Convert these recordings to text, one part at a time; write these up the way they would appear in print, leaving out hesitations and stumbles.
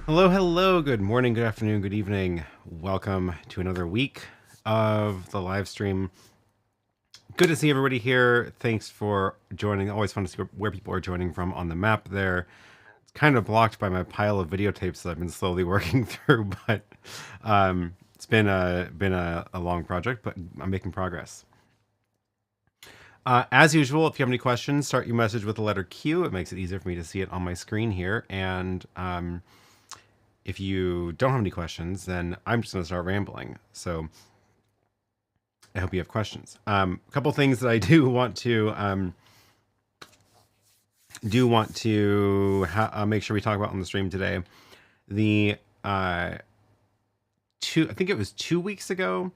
Hello, hello. Good morning, good afternoon, good evening. Welcome to another week of the live stream. Good to see everybody here. Thanks for joining. Always fun to see where people are joining from on the map there. It's kind of blocked by my pile of videotapes that I've been slowly working through, but it's been a long project, but I'm making progress. As usual, if you have any questions, start your message with the letter Q. It makes it easier for me to see it on my screen here. And if you don't have any questions, then I'm just going to start rambling. So I hope you have questions. A couple things that I do want to make sure we talk about on the stream today. I think it was 2 weeks ago,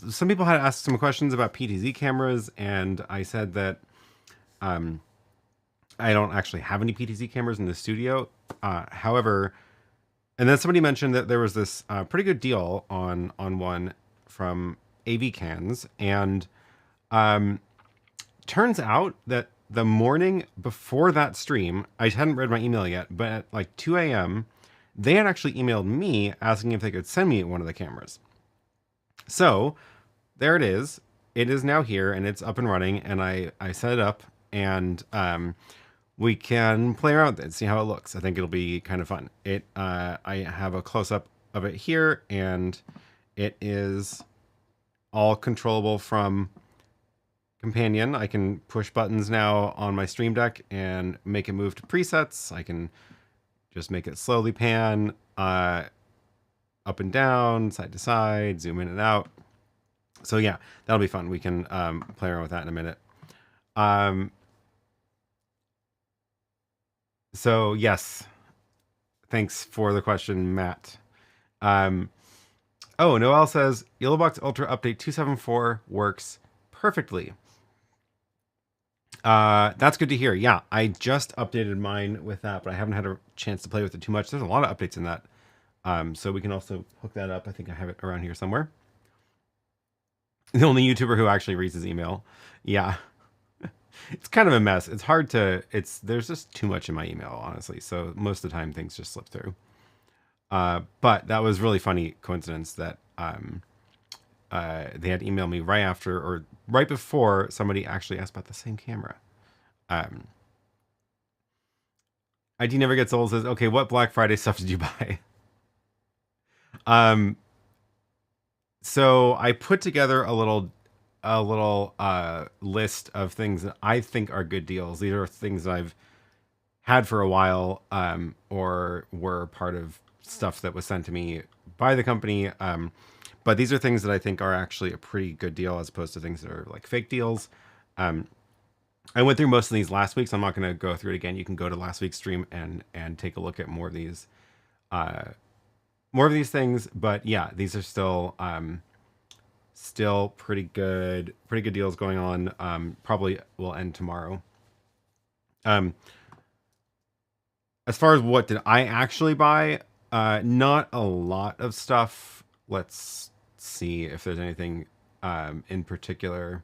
some people had asked some questions about PTZ cameras, and I said that I don't actually have any PTZ cameras in the studio. However, and then somebody mentioned that there was this pretty good deal on one from AVKANS, and turns out that the morning before that stream, I hadn't read my email yet, but at like 2 a.m., they had actually emailed me asking if they could send me one of the cameras. So there it is. It is now here and it's up and running, and I set it up, and we can play around with it and see how it looks. I think it'll be kind of fun. I have a close-up of it here, and it is all controllable from Companion. I can push buttons now on my Stream Deck and make it move to presets. I can just make it slowly pan up and down, side to side, zoom in and out. So yeah, that'll be fun. We can play around with that in a minute. So yes, thanks for the question, Matt. Oh, Noel says Yellowbox Ultra Update 274 works perfectly. That's good to hear. Yeah, I just updated mine with that, but I haven't had a chance to play with it too much. There's a lot of updates in that. So we can also hook that up. I think I have it around here somewhere. The only YouTuber who actually reads his email. Yeah. It's kind of a mess. It's hard to, there's just too much in my email, honestly. So most of the time things just slip through. But that was really funny coincidence that they had emailed me right after, or right before, somebody actually asked about the same camera. ID Never Gets Old says, okay, what Black Friday stuff did you buy? So I put together a little list of things that I think are good deals. These are things that I've had for a while, or were part of stuff that was sent to me by the company. But these are things that I think are actually a pretty good deal, as opposed to things that are like fake deals. I went through most of these last week, so I'm not going to go through it again. You can go to last week's stream and take a look at more of these things. But yeah, these are still pretty good deals going on. Probably will end tomorrow. As far as what did I actually buy, not a lot of stuff. Let's see if there's anything in particular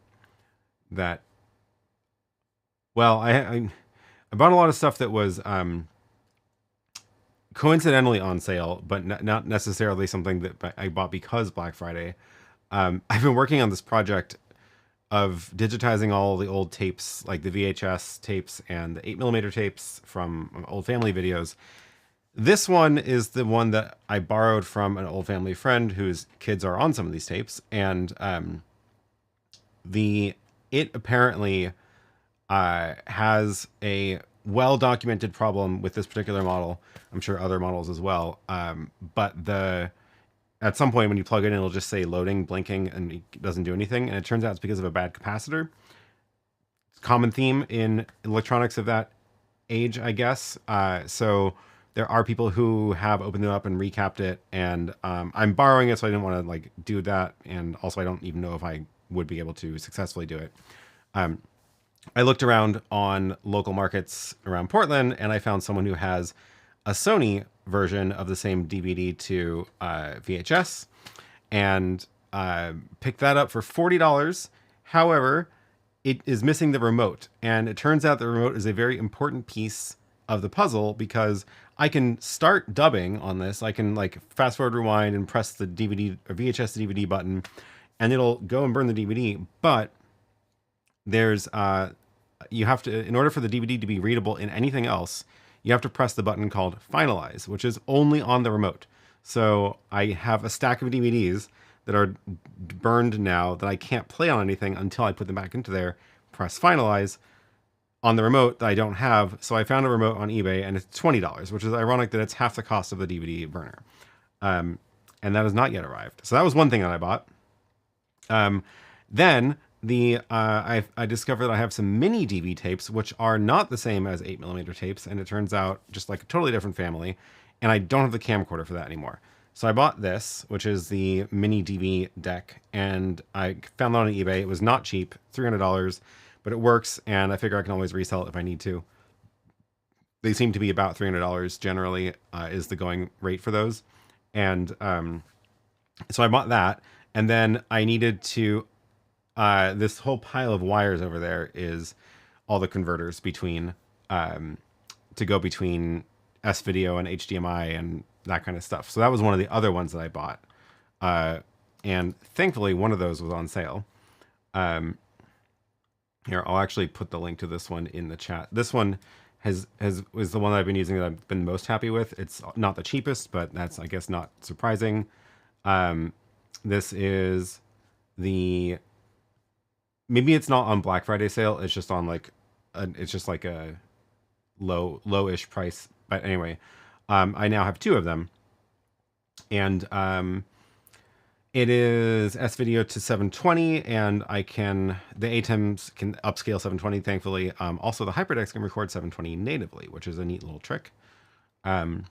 that, well, I bought a lot of stuff that was coincidentally on sale, but not necessarily something that I bought because Black Friday. I've been working on this project of digitizing all the old tapes, like the VHS tapes and the 8mm tapes from old family videos. This one is the one that I borrowed from an old family friend whose kids are on some of these tapes, and it apparently has a well-documented problem with this particular model. I'm sure other models as well. But at some point when you plug it in, it'll just say loading, blinking, and it doesn't do anything. And it turns out it's because of a bad capacitor. It's a common theme in electronics of that age, I guess. So there are people who have opened it up and recapped it, and I'm borrowing it, so I didn't want to like do that. And also I don't even know if I would be able to successfully do it. I looked around on local markets around Portland, and I found someone who has a Sony version of the same DVD to VHS, and picked that up for $40. However, it is missing the remote, and it turns out the remote is a very important piece of the puzzle, because I can start dubbing on this. I can like fast forward, rewind, and press the DVD or VHS to DVD button, and it'll go and burn the DVD. But there's you have to, in order for the DVD to be readable in anything else, you have to press the button called finalize, which is only on the remote. So I have a stack of DVDs that are burned now that I can't play on anything until I put them back into there, press finalize on the remote that I don't have. So I found a remote on eBay, and it's $20, which is ironic that it's half the cost of the DVD burner. And that has not yet arrived. So that was one thing that I bought. Then I discovered that I have some mini DV tapes, which are not the same as 8mm tapes, and it turns out just like a totally different family, and I don't have the camcorder for that anymore. So I bought this, which is the mini DV deck, and I found it on eBay. It was not cheap, $300, but it works, and I figure I can always resell it if I need to. They seem to be about $300 generally, is the going rate for those. And so I bought that, and then I needed to, this whole pile of wires over there is all the converters between, to go between S-Video and HDMI and that kind of stuff. So that was one of the other ones that I bought. And thankfully one of those was on sale. Here, I'll actually put the link to this one in the chat. This one was the one that I've been using that I've been most happy with. It's not the cheapest, but that's, I guess, not surprising. This is the, maybe it's not on Black Friday sale. It's just on like, it's just like a low-ish price. But anyway, I now have two of them, and it is S-Video to 720, and I can, the ATEMs can upscale 720, thankfully. Also, the HyperDecks can record 720 natively, which is a neat little trick. So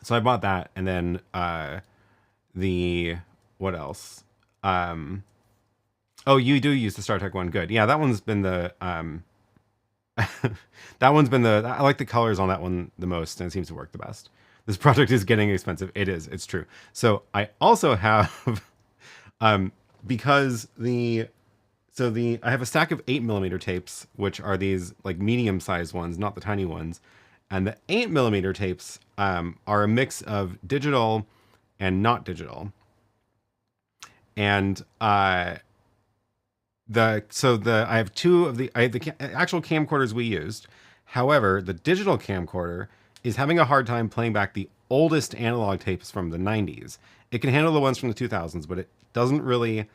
I bought that, and then what else? Oh, you do use the StarTech one. Good. Yeah, that one's been the, that one's been the, I like the colors on that one the most, and it seems to work the best. This project is getting expensive. It is. It's true. So I also have, because I have a stack of 8mm tapes, which are these like medium-sized ones, not the tiny ones. And the 8mm tapes are a mix of digital and not digital. And I have two of the actual camcorders we used. However, the digital camcorder is having a hard time playing back the oldest analog tapes from the 90s. It can handle the ones from the 2000s, but it doesn't really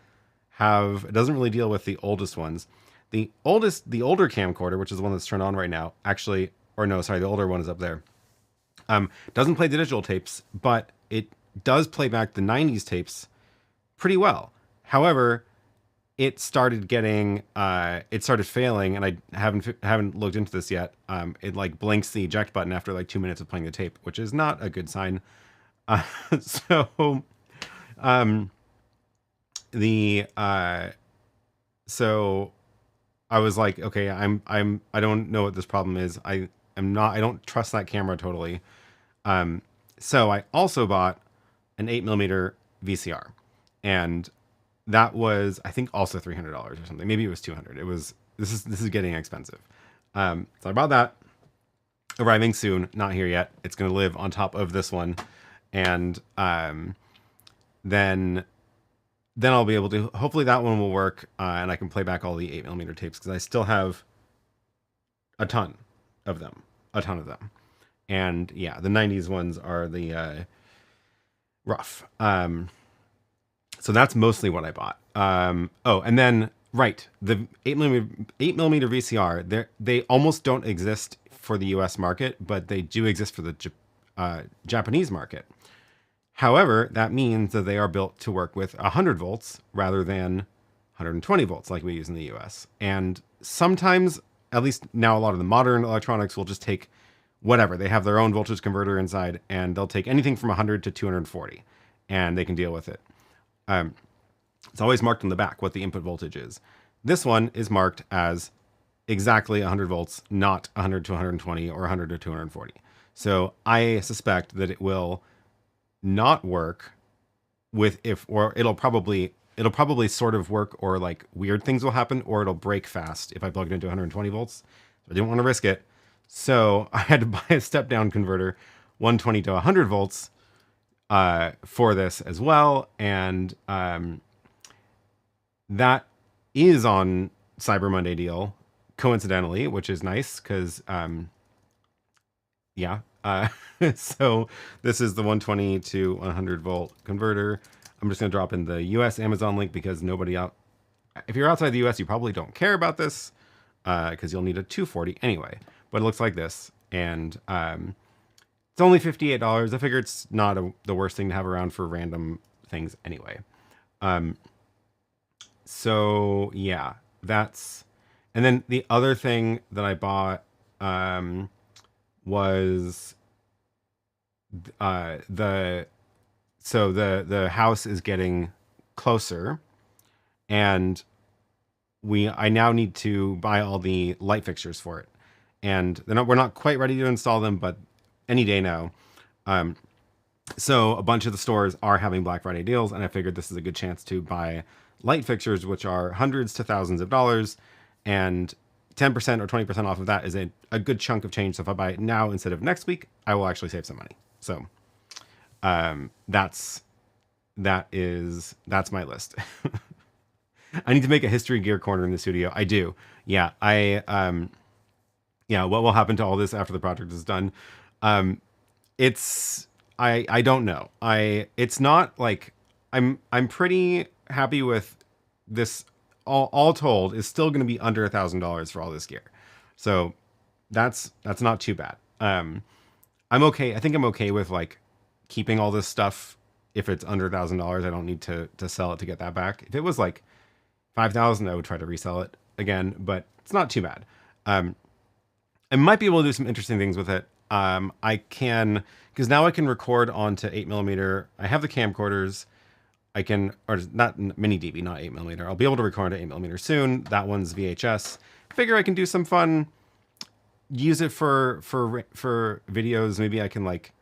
deal with the oldest ones. The older camcorder, which is the one that's turned on right now, actually, or no, sorry, the older one is up there, doesn't play the digital tapes, but it does play back the 90s tapes pretty well. However, it started getting, it started failing, and I haven't looked into this yet. It like blinks the eject button after like 2 minutes of playing the tape, which is not a good sign. So I was like, okay, I don't know what this problem is. I don't trust that camera totally. So I also bought an 8mm VCR, and that was, I think, also $300 or something. Maybe it was $200. This is getting expensive. So I bought that. Arriving soon, not here yet. It's going to live on top of this one, and then I'll be able to. Hopefully, that one will work, and I can play back all the 8mm tapes, because I still have a ton of them. And yeah, the 90s ones are the rough. So that's mostly what I bought. Oh, and then, right, the 8mm VCR, they almost don't exist for the US market, but they do exist for the Japanese market. However, that means that they are built to work with 100 volts rather than 120 volts like we use in the US. And sometimes, at least now, a lot of the modern electronics will just take whatever. They have their own voltage converter inside, and they'll take anything from 100 to 240, and they can deal with it. It's always marked on the back what the input voltage is. This one is marked as exactly 100 volts, not 100 to 120 or 100 to 240. So I suspect that it will not work with it'll probably sort of work, or like weird things will happen, or it'll break fast if I plug it into 120 volts. So I didn't want to risk it. So I had to buy a step down converter, 120 to 100 volts, for this as well. And that is on Cyber Monday deal, coincidentally, which is nice because, yeah. So this is the 120 to 100 volt converter. I'm just going to drop in the US Amazon link because nobody out. If you're outside the US, you probably don't care about this because you'll need a 240 anyway. But it looks like this. And it's only $58. I figure it's not the worst thing to have around for random things anyway. So yeah, that's, and then the other thing that I bought was the house is getting closer, and I now need to buy all the light fixtures for it, and we're not quite ready to install them, but any day now. So a bunch of the stores are having Black Friday deals, and I figured this is a good chance to buy light fixtures, which are hundreds to thousands of dollars, and 10% or 20% off of that is a good chunk of change. So if I buy it now instead of next week, I will actually save some money. So that's my list. I need to make a history gear corner in the studio. I do. Yeah. Yeah. What will happen to all this after the project is done? I don't know. It's not like I'm pretty happy with this. All told, is still going to be under $1,000 for all this gear. So that's not too bad. I'm okay. I think I'm okay with like keeping all this stuff. If it's under $1,000, I don't need to sell it to get that back. If it was like 5,000, I would try to resell it again, but it's not too bad. I might be able to do some interesting things with it. I can, because now I can record onto 8mm. I have the camcorders. I can, or not mini DV, not 8mm. I'll be able to record at 8mm soon. That one's VHS. Figure I can do some fun, use it for videos. Maybe I can like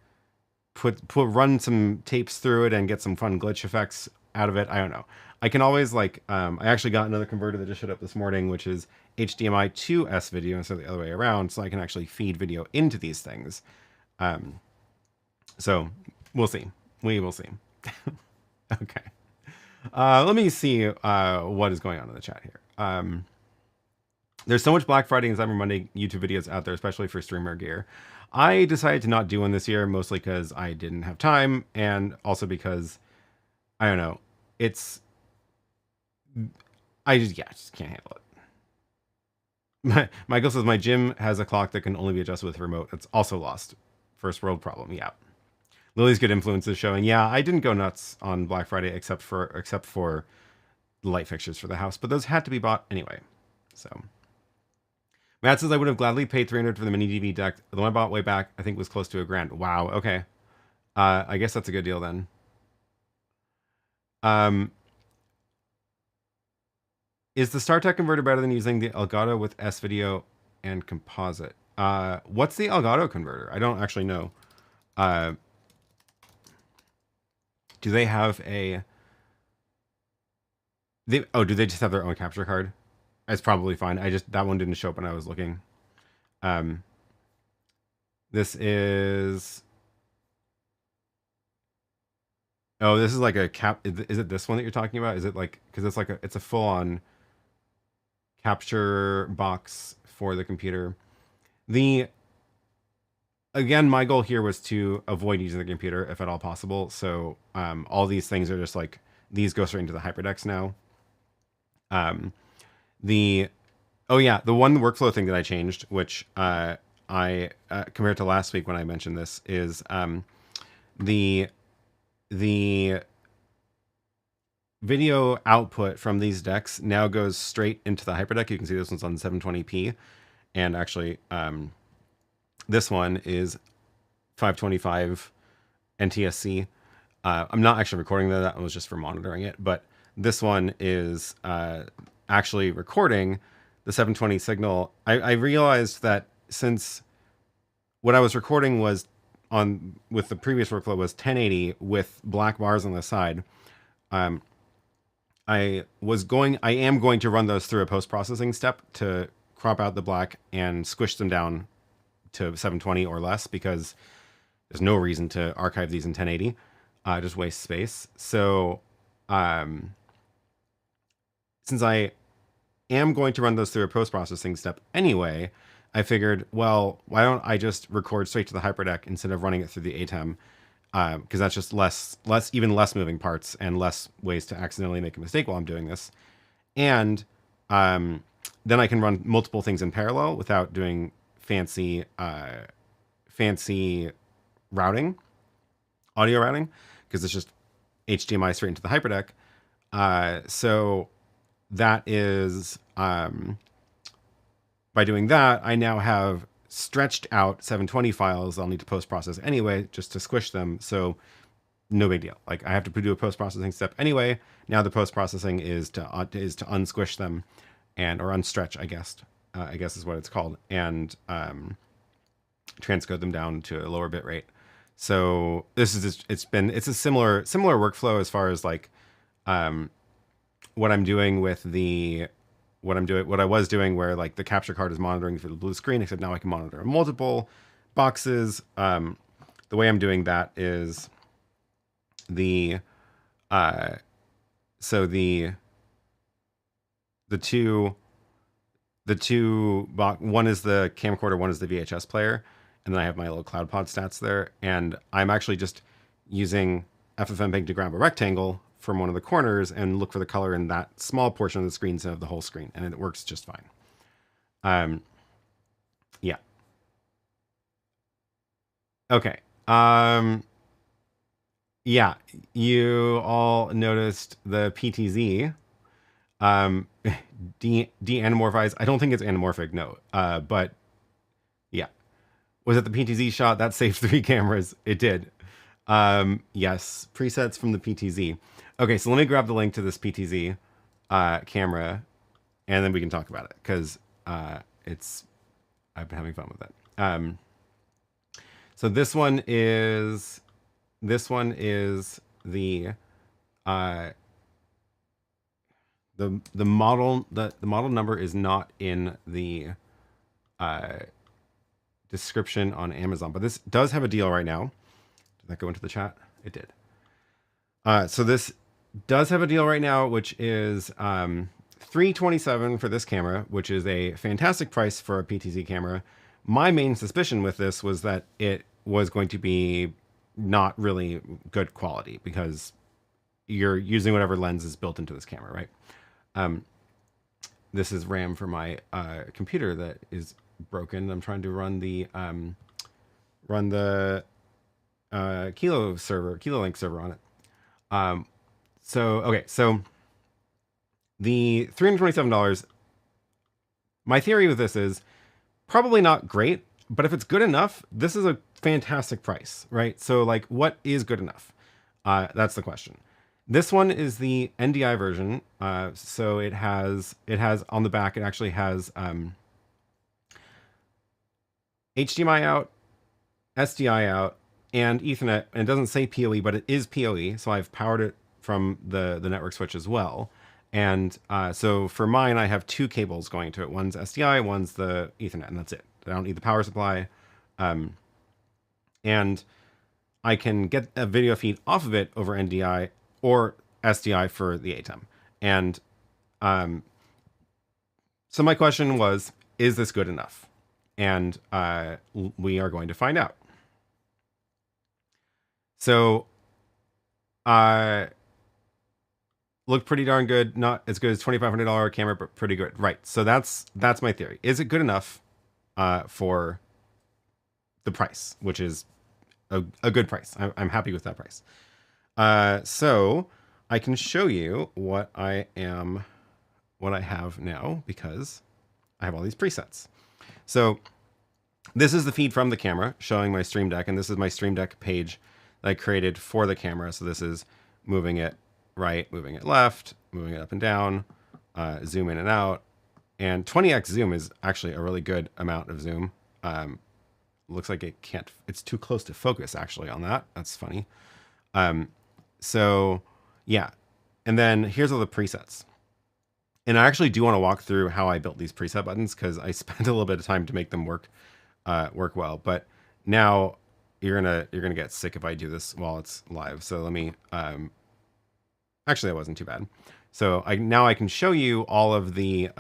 run some tapes through it and get some fun glitch effects out of it. I don't know. I can always like, I actually got another converter that just showed up this morning, which is HDMI to S video instead of the other way around. So I can actually feed video into these things. So we'll see. We will see. Okay. Let me see what is going on in the chat here. There's so much Black Friday and Cyber Monday YouTube videos out there, especially for streamer gear. I decided to not do one this year, mostly because I didn't have time, and also because, I don't know, I just can't handle it. Michael says, my gym has a clock that can only be adjusted with a remote. It's also lost. First world problem, yeah. Lily's Good Influence is showing. Yeah, I didn't go nuts on Black Friday except for light fixtures for the house, but those had to be bought anyway. So Matt says, I would have gladly paid $300 for the mini DV deck. The one I bought way back, I think, was close to $1,000. Wow. Okay. I guess that's a good deal then. Is the StarTech converter better than using the Elgato with S video and Composite? What's the Elgato converter? I don't actually know. Do they have do they just have their own capture card? It's probably fine. That one didn't show up when I was looking. This is, oh, this is like a is it this one that you're talking about? Is it like, because it's a full-on capture box for the computer. Again, my goal here was to avoid using the computer if at all possible. So all these things are just like, these go straight into the HyperDecks now. The one workflow thing that I changed, which I compared to last week when I mentioned this, is the video output from these decks now goes straight into the HyperDeck. You can see this one's on 720p, and actually this one is 525 NTSC. I'm not actually recording that one was just for monitoring it, but this one is actually recording the 720 signal. I realized that since what I was recording was with the previous workflow was 1080 with black bars on the side, I am going to run those through a post-processing step to crop out the black and squish them down to 720 or less, because there's no reason to archive these in 1080. Just waste space. So since I am going to run those through a post-processing step anyway, I figured, well, why don't I just record straight to the hyperdeck instead of running it through the ATEM? Because that's just even less moving parts and less ways to accidentally make a mistake while I'm doing this. And then I can run multiple things in parallel without doing fancy routing, audio routing, because it's just HDMI straight into the hyperdeck. So that is, by doing that, I now have stretched out 720 files I'll need to post-process anyway, just to squish them. So no big deal. Like, I have to do a post-processing step anyway. Now the post-processing is to unsquish them or unstretch, I guess is what it's called, and transcode them down to a lower bit rate. So this is it's a similar workflow as far as like what I'm doing with what I was doing, where like the capture card is monitoring through the blue screen, except now I can monitor multiple boxes. The way I'm doing that is one is the camcorder, one is the VHS player, and then I have my little CloudPod stats there, and I'm actually just using FFmpeg to grab a rectangle from one of the corners and look for the color in that small portion of the screen instead of the whole screen, and it works just fine. Yeah. Okay. Yeah, you all noticed the PTZ. De-anamorphized. I don't think it's anamorphic, no. But yeah. Was it the PTZ shot? That saved 3 cameras. It did. Yes, presets from the PTZ. Okay, so let me grab the link to this PTZ camera, and then we can talk about it, because I've been having fun with it. So this one is the model number is not in the description on Amazon, but this does have a deal right now. Did that go into the chat? It did. So this does have a deal right now, which is $327 for this camera, which is a fantastic price for a PTZ camera. My main suspicion with this was that it was going to be not really good quality, because you're using whatever lens is built into this camera, right? This is RAM for my computer that is broken. I'm trying to run the Kilo Link server on it. So the $327, my theory with this is probably not great, but if it's good enough, this is a fantastic price, right? So like, what is good enough? That's the question. This one is the NDI version. So it has on the back, it actually has HDMI out, SDI out, and Ethernet. And it doesn't say PoE, but it is PoE. So I've powered it from the network switch as well. And so for mine, I have 2 cables going to it. One's SDI, one's the Ethernet, and that's it. I don't need the power supply. And I can get a video feed off of it over NDI or SDI for the ATEM. And so my question was, is this good enough? And we are going to find out. So looked pretty darn good. Not as good as $2,500 camera, but pretty good. Right. So that's my theory. Is it good enough for the price, which is a good price? I'm happy with that price. So I can show you what I have now, because I have all these presets. So this is the feed from the camera showing my Stream Deck, and this is my Stream Deck page that I created for the camera. So this is moving it right, moving it left, moving it up and down, zoom in and out. And 20x zoom is actually a really good amount of zoom. Looks like it's too close to focus actually on that. That's funny. So yeah. And then here's all the presets. And I actually do want to walk through how I built these preset buttons, because I spent a little bit of time to make them work work well. But now you're gonna get sick if I do this while it's live. So let me actually that wasn't too bad. So now I can show you all of the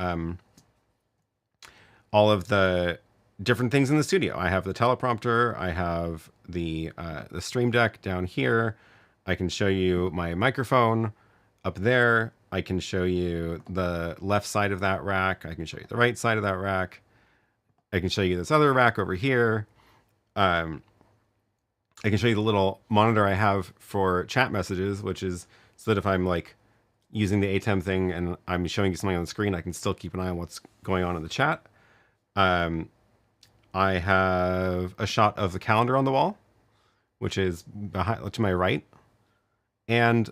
different things in the studio. I have the teleprompter, I have the stream deck down here. I can show you my microphone up there. I can show you the left side of that rack. I can show you the right side of that rack. I can show you this other rack over here. I can show you the little monitor I have for chat messages, which is so that if I'm like using the ATEM thing and I'm showing you something on the screen, I can still keep an eye on what's going on in the chat. I have a shot of the calendar on the wall, which is behind to my right. And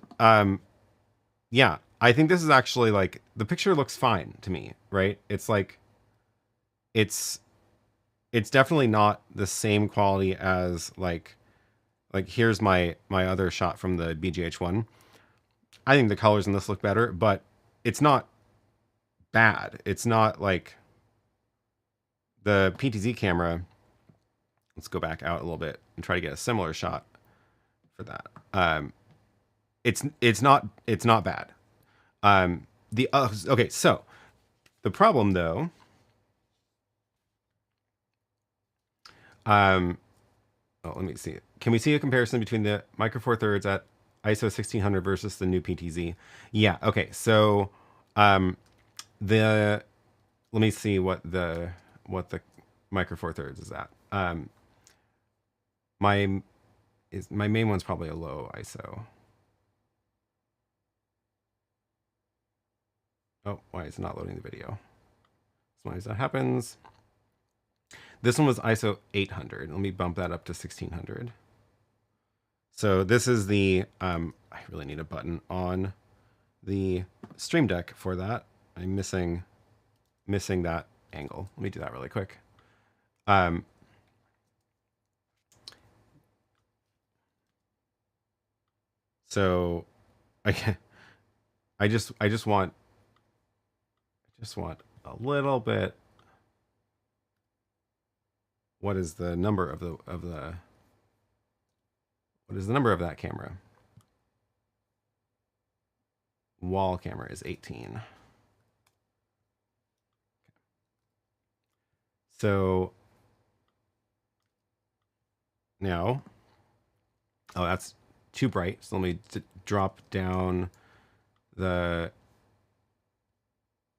yeah, I think this is actually like the picture looks fine to me, right? It's like it's definitely not the same quality as like here's my other shot from the BGH1. I think the colors in this look better, but it's not bad. It's not like the PTZ camera. Let's go back out a little bit and try to get a similar shot for that. It's not bad. Okay, so the problem though, oh, let me see. Can we see a comparison between the Micro Four Thirds at ISO 1600 versus the new PTZ? Yeah. Okay. So, let me see what the Micro Four Thirds is at. My main one's probably a low ISO. Oh, why is it not loading the video? Sometimes that happens. This one was ISO 800. Let me bump that up to 1600. So this is the, I really need a button on the Stream Deck for that. I'm missing that angle. Let me do that really quick. So I just want a little bit. What is the number of what is the number of that camera? Wall camera is 18. So now, oh, that's too bright. So let me drop down the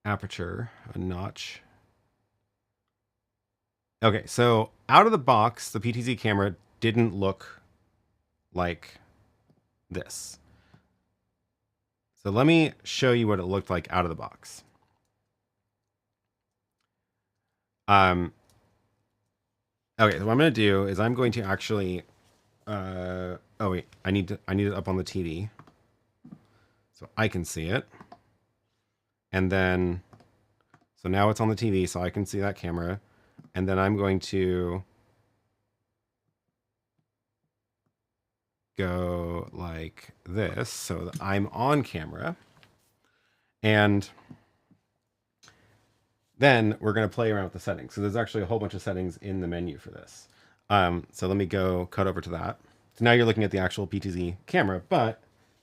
aperture a notch. Okay, so out of the box, the PTZ camera didn't look like this. So let me show you what it looked like out of the box. Okay, so what I'm going to do is I'm going to actually, oh wait, I need it up on the TV so I can see it. And then, so now it's on the TV so I can see that camera. And then I'm going to go like this so that I'm on camera. And then we're going to play around with the settings. So there's actually a whole bunch of settings in the menu for this. So let me go cut over to that. So now you're looking at the actual PTZ camera, but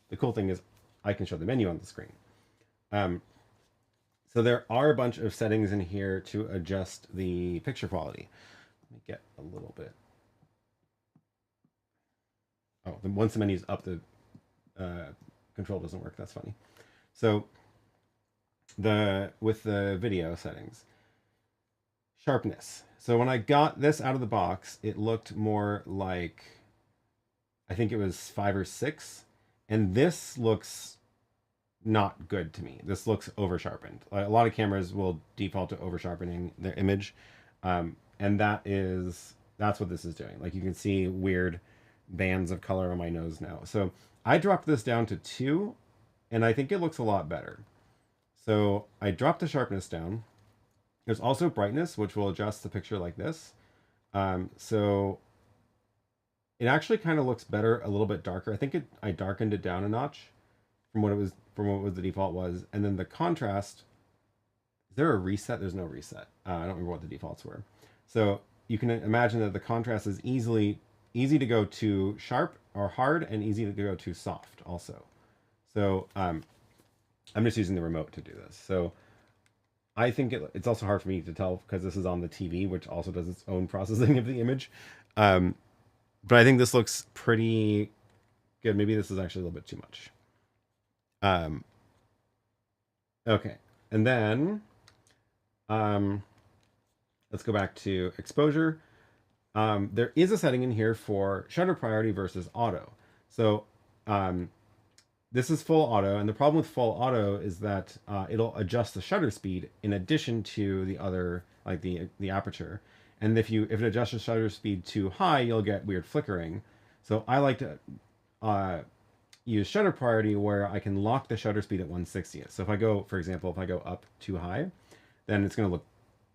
the cool thing is I can show the menu on the screen. So there are a bunch of settings in here to adjust the picture quality. Let me get a little bit. Oh, once the menu's up, the control doesn't work. That's funny. So with the video settings, sharpness. So when I got this out of the box, it looked more like, I think it was 5 or 6, and this looks not good to me. This looks over sharpened. A lot of cameras will default to over sharpening their image, and that's what this is doing. Like you can see weird bands of color on my nose now. So I dropped this down to 2, and I think it looks a lot better. So I dropped the sharpness down. There's also brightness, which will adjust the picture like this. So it actually kind of looks better, a little bit darker. I think I darkened it down a notch from what the default was. And then the contrast, is there a reset? There's no reset. I don't remember what the defaults were. So you can imagine that the contrast is easy to go too sharp or hard, and easy to go too soft also. So I'm just using the remote to do this. So I think it's also hard for me to tell because this is on the TV, which also does its own processing of the image. But I think this looks pretty good. Maybe this is actually a little bit too much. Okay, and then let's go back to exposure. There is a setting in here for shutter priority versus auto. So this is full auto, and the problem with full auto is that it'll adjust the shutter speed in addition to the other, like the aperture. And if it adjusts the shutter speed too high, you'll get weird flickering. So I like to use shutter priority where I can lock the shutter speed at 1/60th. So if I go, for example, if I go up too high, then it's going to look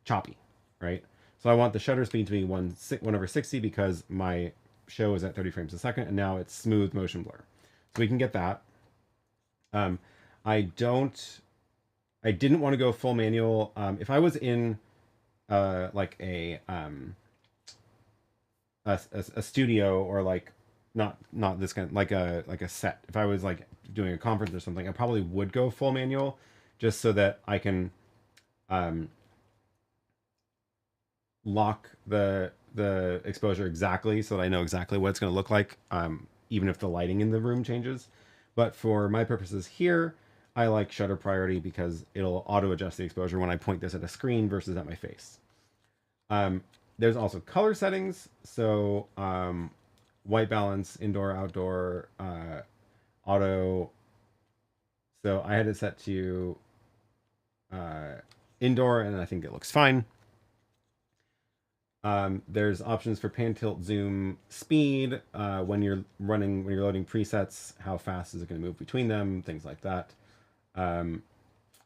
choppy, right? So I want the shutter speed to be 1/60 because my show is at 30 frames a second, and now it's smooth motion blur. So we can get that. I didn't want to go full manual. If I was in like a studio, or like not this kind of, like a set. If I was like doing a conference or something, I probably would go full manual just so that I can lock the exposure exactly so that I know exactly what it's going to look like, even if the lighting in the room changes. But for my purposes here, I like shutter priority because it'll auto adjust the exposure when I point this at a screen versus at my face. There's also color settings. So white balance, indoor, outdoor, auto. So I had it set to indoor, and I think it looks fine. There's options for pan, tilt, zoom, speed, when you're loading presets, how fast is it going to move between them, things like that.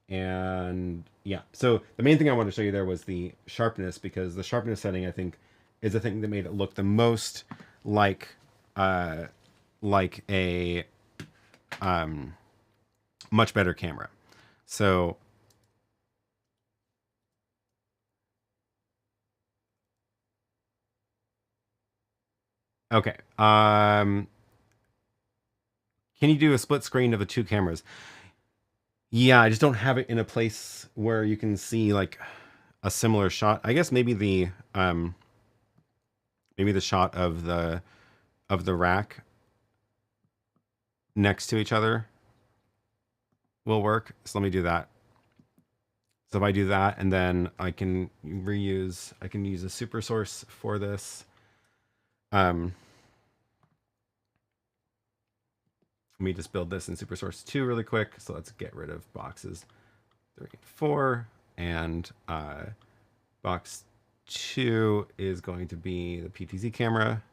And yeah, so the main thing I wanted to show you there was the sharpness, because the sharpness setting, I think, is the thing that made it look the most like a much better camera. So okay, can you do a split screen of the two cameras? Yeah, I just don't have it in a place where you can see like a similar shot. I guess maybe the shot of the rack next to each other will work. So let me do that. So if I do that, and then I can use a super source for this. Let me just build this in SuperSource 2 really quick. So let's get rid of boxes 3 and 4. And box 2 is going to be the PTZ camera.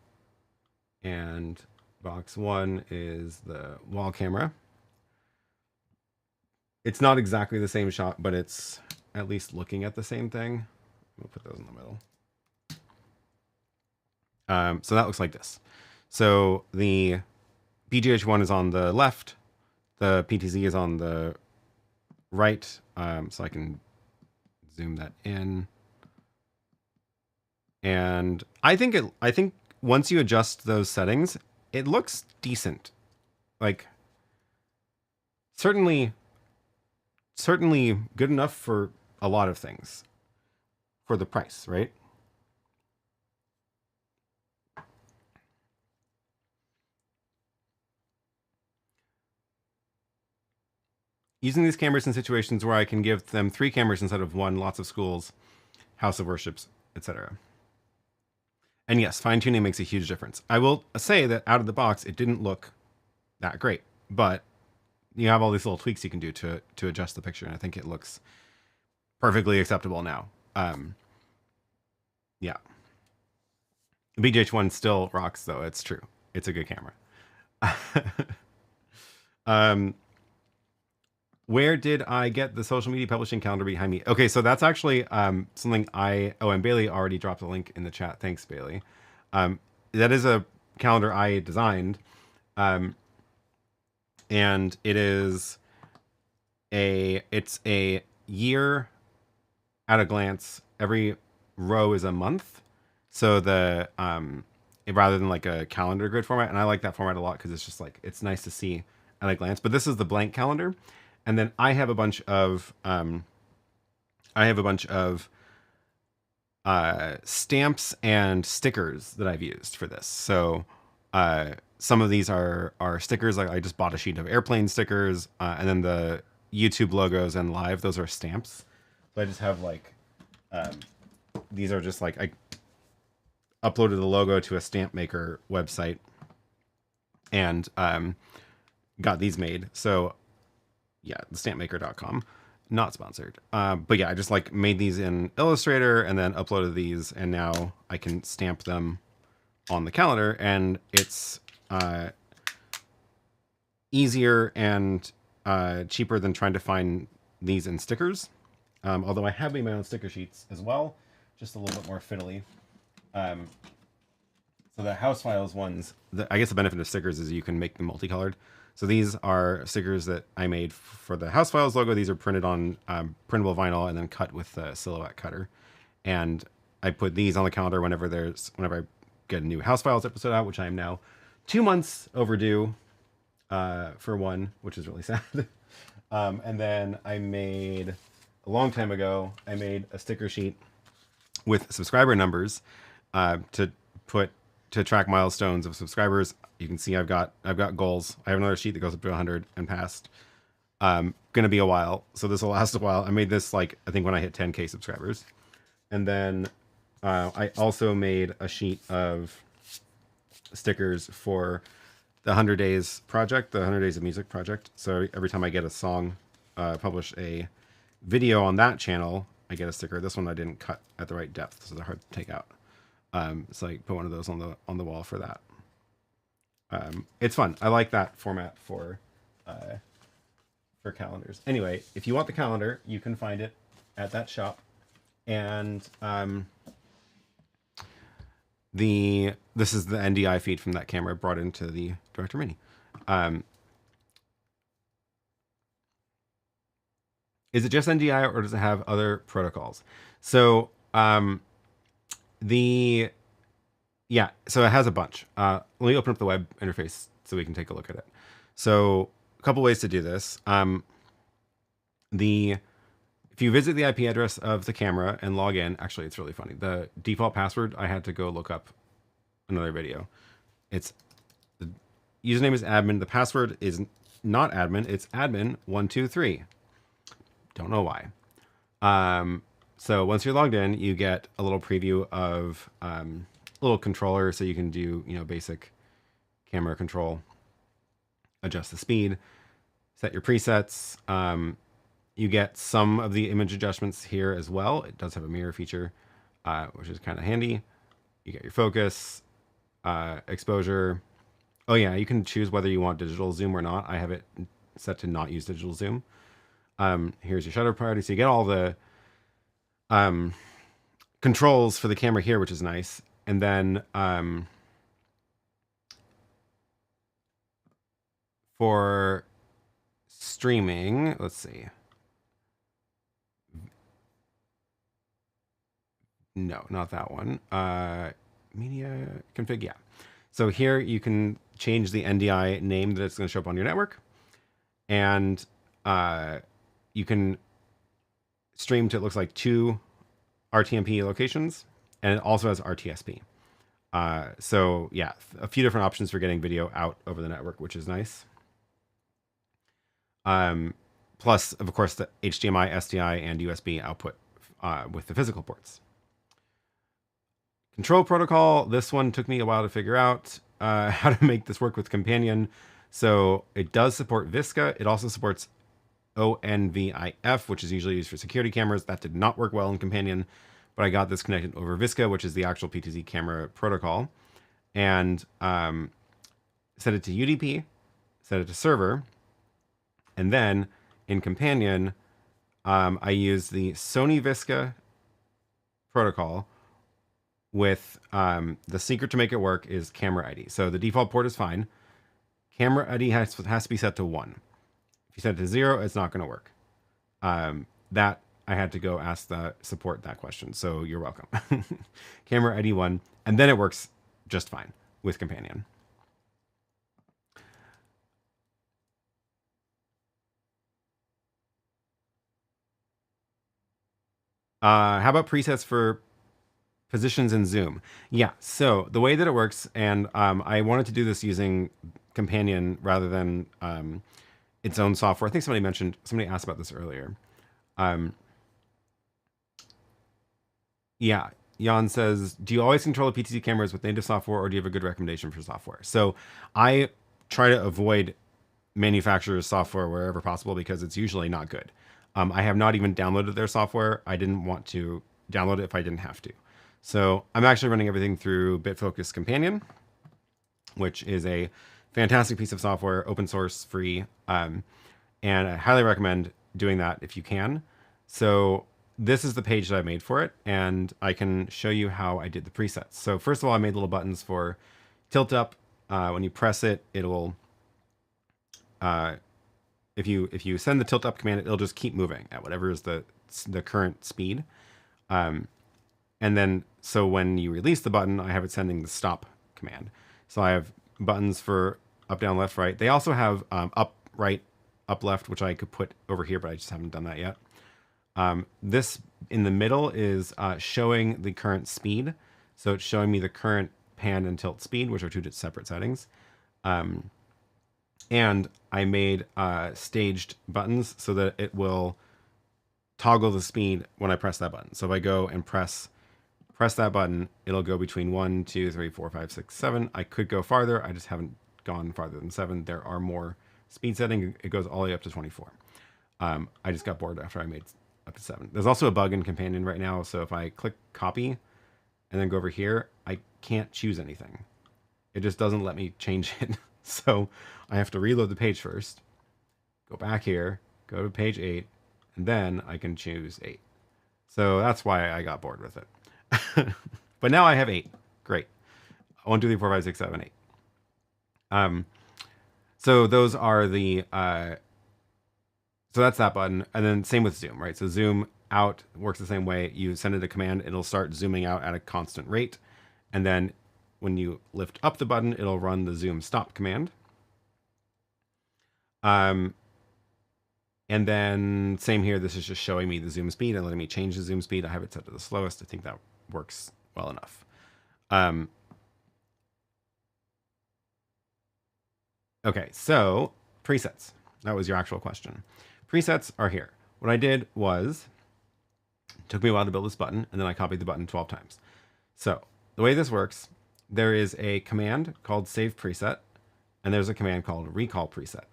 And box 1 is the wall camera. It's not exactly the same shot, but it's at least looking at the same thing. We'll put those in the middle. So that looks like this. So the BGH1 is on the left, the PTZ is on the right, so I can zoom that in. And I think once you adjust those settings, it looks decent. Like certainly good enough for a lot of things for the price, right? Using these cameras in situations where I can give them 3 cameras instead of 1, lots of schools, house of worships, etc. And yes, fine-tuning makes a huge difference. I will say that out of the box, it didn't look that great, but you have all these little tweaks you can do to adjust the picture, and I think it looks perfectly acceptable now. Yeah. BGH1 still rocks, though. It's true. It's a good camera. Where did I get the social media publishing calendar behind me? Okay, so that's actually something and Bailey already dropped a link in the chat. Thanks, Bailey. That is a calendar I designed. And it's a year at a glance. Every row is a month. So the rather than like a calendar grid format, and I like that format a lot because it's just like it's nice to see at a glance. But this is the blank calendar, and then I have a bunch of stamps and stickers that I've used for this. So some of these are stickers. Like I just bought a sheet of airplane stickers, and then the YouTube logos and live, those are stamps. So I just have like these are just like I uploaded the logo to a stamp maker website and got these made. So yeah, thestampmaker.com. Not sponsored. But yeah, I just like made these in Illustrator and then uploaded these, and now I can stamp them on the calendar, and it's easier and cheaper than trying to find these in stickers. Although I have made my own sticker sheets as well, just a little bit more fiddly. So the house files ones, I guess the benefit of stickers is you can make them multicolored. So these are stickers that I made for the house files logo. These are printed on printable vinyl and then cut with the silhouette cutter. And I put these on the calendar whenever I get a new house files episode out, which I am now 2 months overdue for one, which is really sad. And then I made a long time ago, I made a sticker sheet with subscriber numbers to track milestones of subscribers. You can see I've got goals. I have another sheet that goes up to 100 and past. Gonna be a while, so this will last a while. I made this like I think when I hit 10K subscribers, and then I also made a sheet of stickers for the 100 Days project, the 100 Days of Music project. So every time I get a song, publish a video on that channel, I get a sticker. This one I didn't cut at the right depth, so they're hard to take out. So I put one of those on the wall for that. It's fun. I like that format for calendars. Anyway, if you want the calendar, you can find it at that shop. And this is the NDI feed from that camera brought into the Director Mini. Is it just NDI or does it have other protocols? So so it has a bunch. Let me open up the web interface so we can take a look at it. So a couple ways to do this. If you visit the IP address of the camera and log in, actually it's really funny. The default password, I had to go look up another video. The username is admin. The password is not admin. It's admin123. Don't know why. So once you're logged in, you get a little preview of a little controller, so you can do basic camera control, adjust the speed, set your presets. You get some of the image adjustments here as well. It does have a mirror feature, which is kind of handy. You get your focus, exposure. Oh yeah, you can choose whether you want digital zoom or not. I have it set to not use digital zoom. Here's your shutter priority. So you get all the controls for the camera here, which is nice. And then for streaming, let's see. No, not that one. Media config, yeah. So here you can change the NDI name that it's going to show up on your network. And you can stream to, it looks like, 2 RTMP locations, and it also has RTSP. So yeah, a few different options for getting video out over the network, which is nice. Plus, of course, the HDMI, SDI, and USB output with the physical ports. Control protocol, this one took me a while to figure out how to make this work with Companion. So it does support VSCA. It also supports ONVIF, which is usually used for security cameras. That did not work well in Companion, but I got this connected over VSCA, which is the actual PTZ camera protocol, and set it to UDP, set it to server, and then in Companion, I used the Sony VSCA protocol with the secret to make it work is camera ID. So the default port is fine. Camera ID has to be set to 1. If you set it to 0, it's not going to work. That I had to go ask the support that question. So you're welcome. Camera ID 1, and then it works just fine with Companion. How about presets for positions in Zoom? Yeah, so the way that it works, and I wanted to do this using Companion rather than its own software. I think somebody asked about this earlier. Yeah, Jan says, do you always control the PTZ cameras with native software, or do you have a good recommendation for software? So I try to avoid manufacturer's software wherever possible because it's usually not good. I have not even downloaded their software. I didn't want to download it if I didn't have to. So I'm actually running everything through BitFocus Companion, which is a fantastic piece of software, open source, free, and I highly recommend doing that if you can. So this is the page that I made for it, and I can show you how I did the presets. So first of all, I made little buttons for tilt up. When you press it, it'll if you send the tilt up command, it'll just keep moving at whatever is the current speed. And then so when you release the button, I have it sending the stop command. So I have buttons for up, down, left, right. They also have up, right, up, left, which I could put over here, but I just haven't done that yet. This in the middle is showing the current speed. So it's showing me the current pan and tilt speed, which are two separate settings. And I made staged buttons so that it will toggle the speed when I press that button. So if I go and press that button, it'll go between 1, 2, 3, 4, 5, 6, 7. I could go farther. I just haven't gone farther than 7. There are more speed setting. It goes all the way up to 24. I just got bored after I made up to 7. There's also a bug in Companion right now. So if I click copy and then go over here, I can't choose anything. It just doesn't let me change it. So I have to reload the page first, go back here, go to page 8, and then I can choose 8. So that's why I got bored with it. But now I have 8. Great. 1, 2, 3, 4, 5, 6, 7, 8. So those are the, so that's that button. And then same with zoom, right? So zoom out works the same way. You send it a command, it'll start zooming out at a constant rate. And then when you lift up the button, it'll run the zoom stop command. And then same here, this is just showing me the zoom speed and letting me change the zoom speed. I have it set to the slowest. I think that works well enough. Okay, so presets. That was your actual question. Presets are here. What I did was, it took me a while to build this button, and then I copied the button 12 times. So the way this works, there is a command called save preset, and there's a command called recall preset.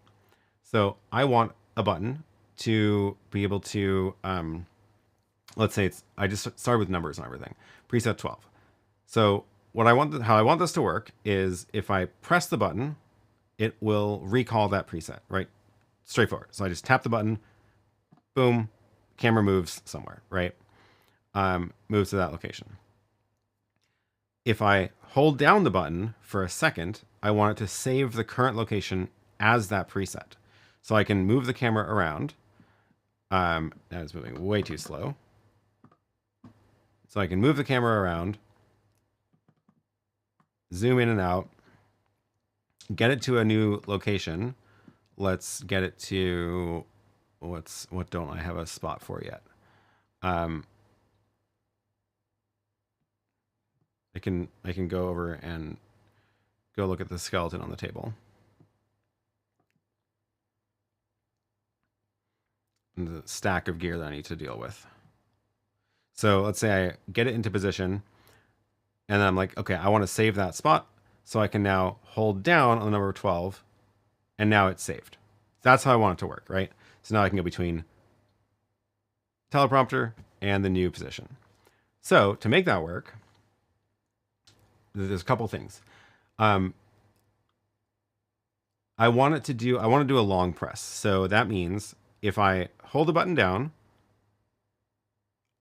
So I want a button to be able to, let's say I just started with numbers and everything, preset 12. So how I want this to work is if I press the button, it will recall that preset, right? Straightforward. So I just tap the button, boom, camera moves somewhere, right? Moves to that location. If I hold down the button for a second, I want it to save the current location as that preset. So I can move the camera around. Now it's moving way too slow. So I can move the camera around, zoom in and out, get it to a new location. Let's get it to, what don't I have a spot for yet? I can go over and go look at the skeleton on the table. And the stack of gear that I need to deal with. So let's say I get it into position, and then I'm like, okay, I want to save that spot. So I can now hold down on the number 12, and now it's saved. That's how I want it to work, right? So now I can go between teleprompter and the new position. So to make that work, there's a couple things. I want to do a long press. So that means if I hold the button down,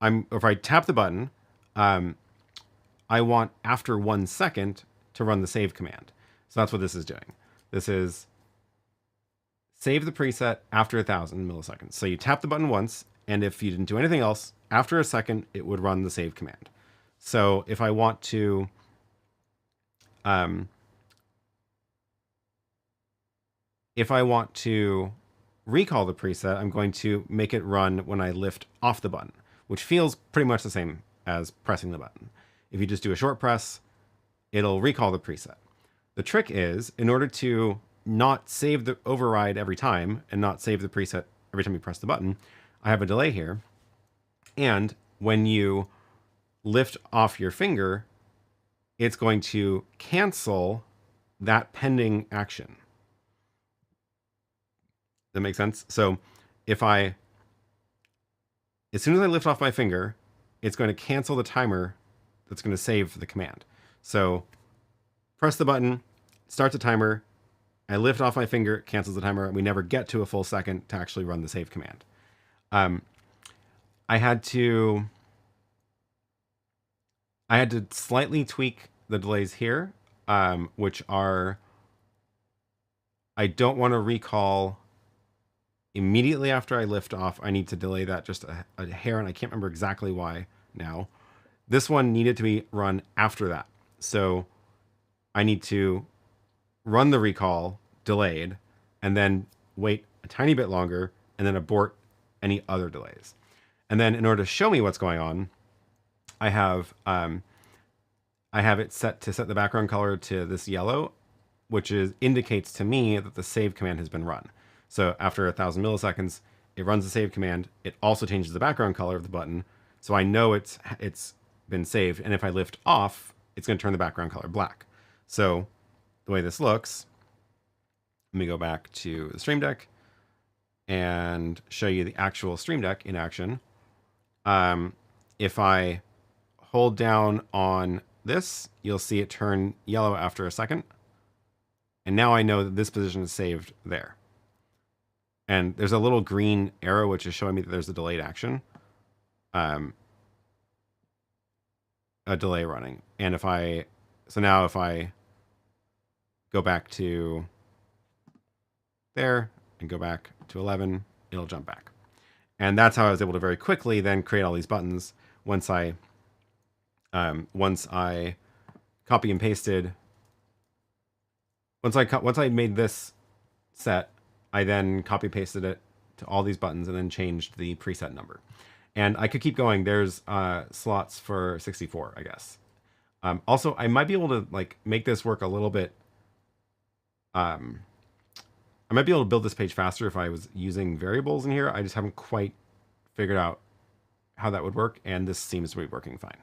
if I tap the button, I want after 1 second to run the save command. So that's what this is doing. This is save the preset after 1,000 milliseconds. So you tap the button once And if you didn't do anything else, after a second, it would run the save command. So if I want to, recall the preset, I'm going to make it run when I lift off the button, which feels pretty much the same as pressing the button. If you just do a short press, it'll recall the preset. The trick is, in order to not save the override every time and not save the preset every time you press the button, I have a delay here. And when you lift off your finger, it's going to cancel that pending action. That makes sense? So if as soon as I lift off my finger, it's going to cancel the timer that's going to save the command. So press the button, start the timer, I lift off my finger, it cancels the timer, and we never get to a full second to actually run the save command. I had to slightly tweak the delays here, which are, I don't want to recall immediately after I lift off. I need to delay that just a hair, and I can't remember exactly why now. This one needed to be run after that. So I need to run the recall delayed and then wait a tiny bit longer and then abort any other delays. And then in order to show me what's going on, I have it set to set the background color to this yellow, which indicates to me that the save command has been run. So after 1,000 milliseconds, it runs the save command. It also changes the background color of the button, so I know it's been saved. And if I lift off, it's going to turn the background color black. So the way this looks, let me go back to the Stream Deck and show you the actual Stream Deck in action. If I hold down on this, you'll see it turn yellow after a second. And now I know that this position is saved there. And there's a little green arrow, which is showing me that there's a delayed action. A delay running. And if I go back to there and go back to 11, it'll jump back. And that's how I was able to very quickly then create all these buttons once I copy and pasted. Once I made this set, I then copy pasted it to all these buttons and then changed the preset number. And I could keep going. There's slots for 64, I guess. Also, I might be able to make this work a little bit. I might be able to build this page faster if I was using variables in here. I just haven't quite figured out how that would work, and this seems to be working fine.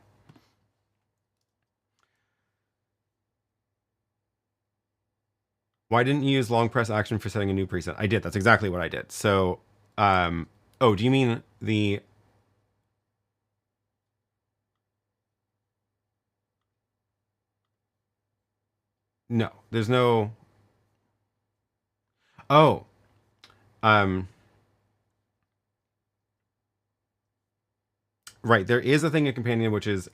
Why didn't you use long press action for setting a new preset? I did. That's exactly what I did. So, oh, do you mean the... No, there's no... Oh, right. There is a thing in Companion, which is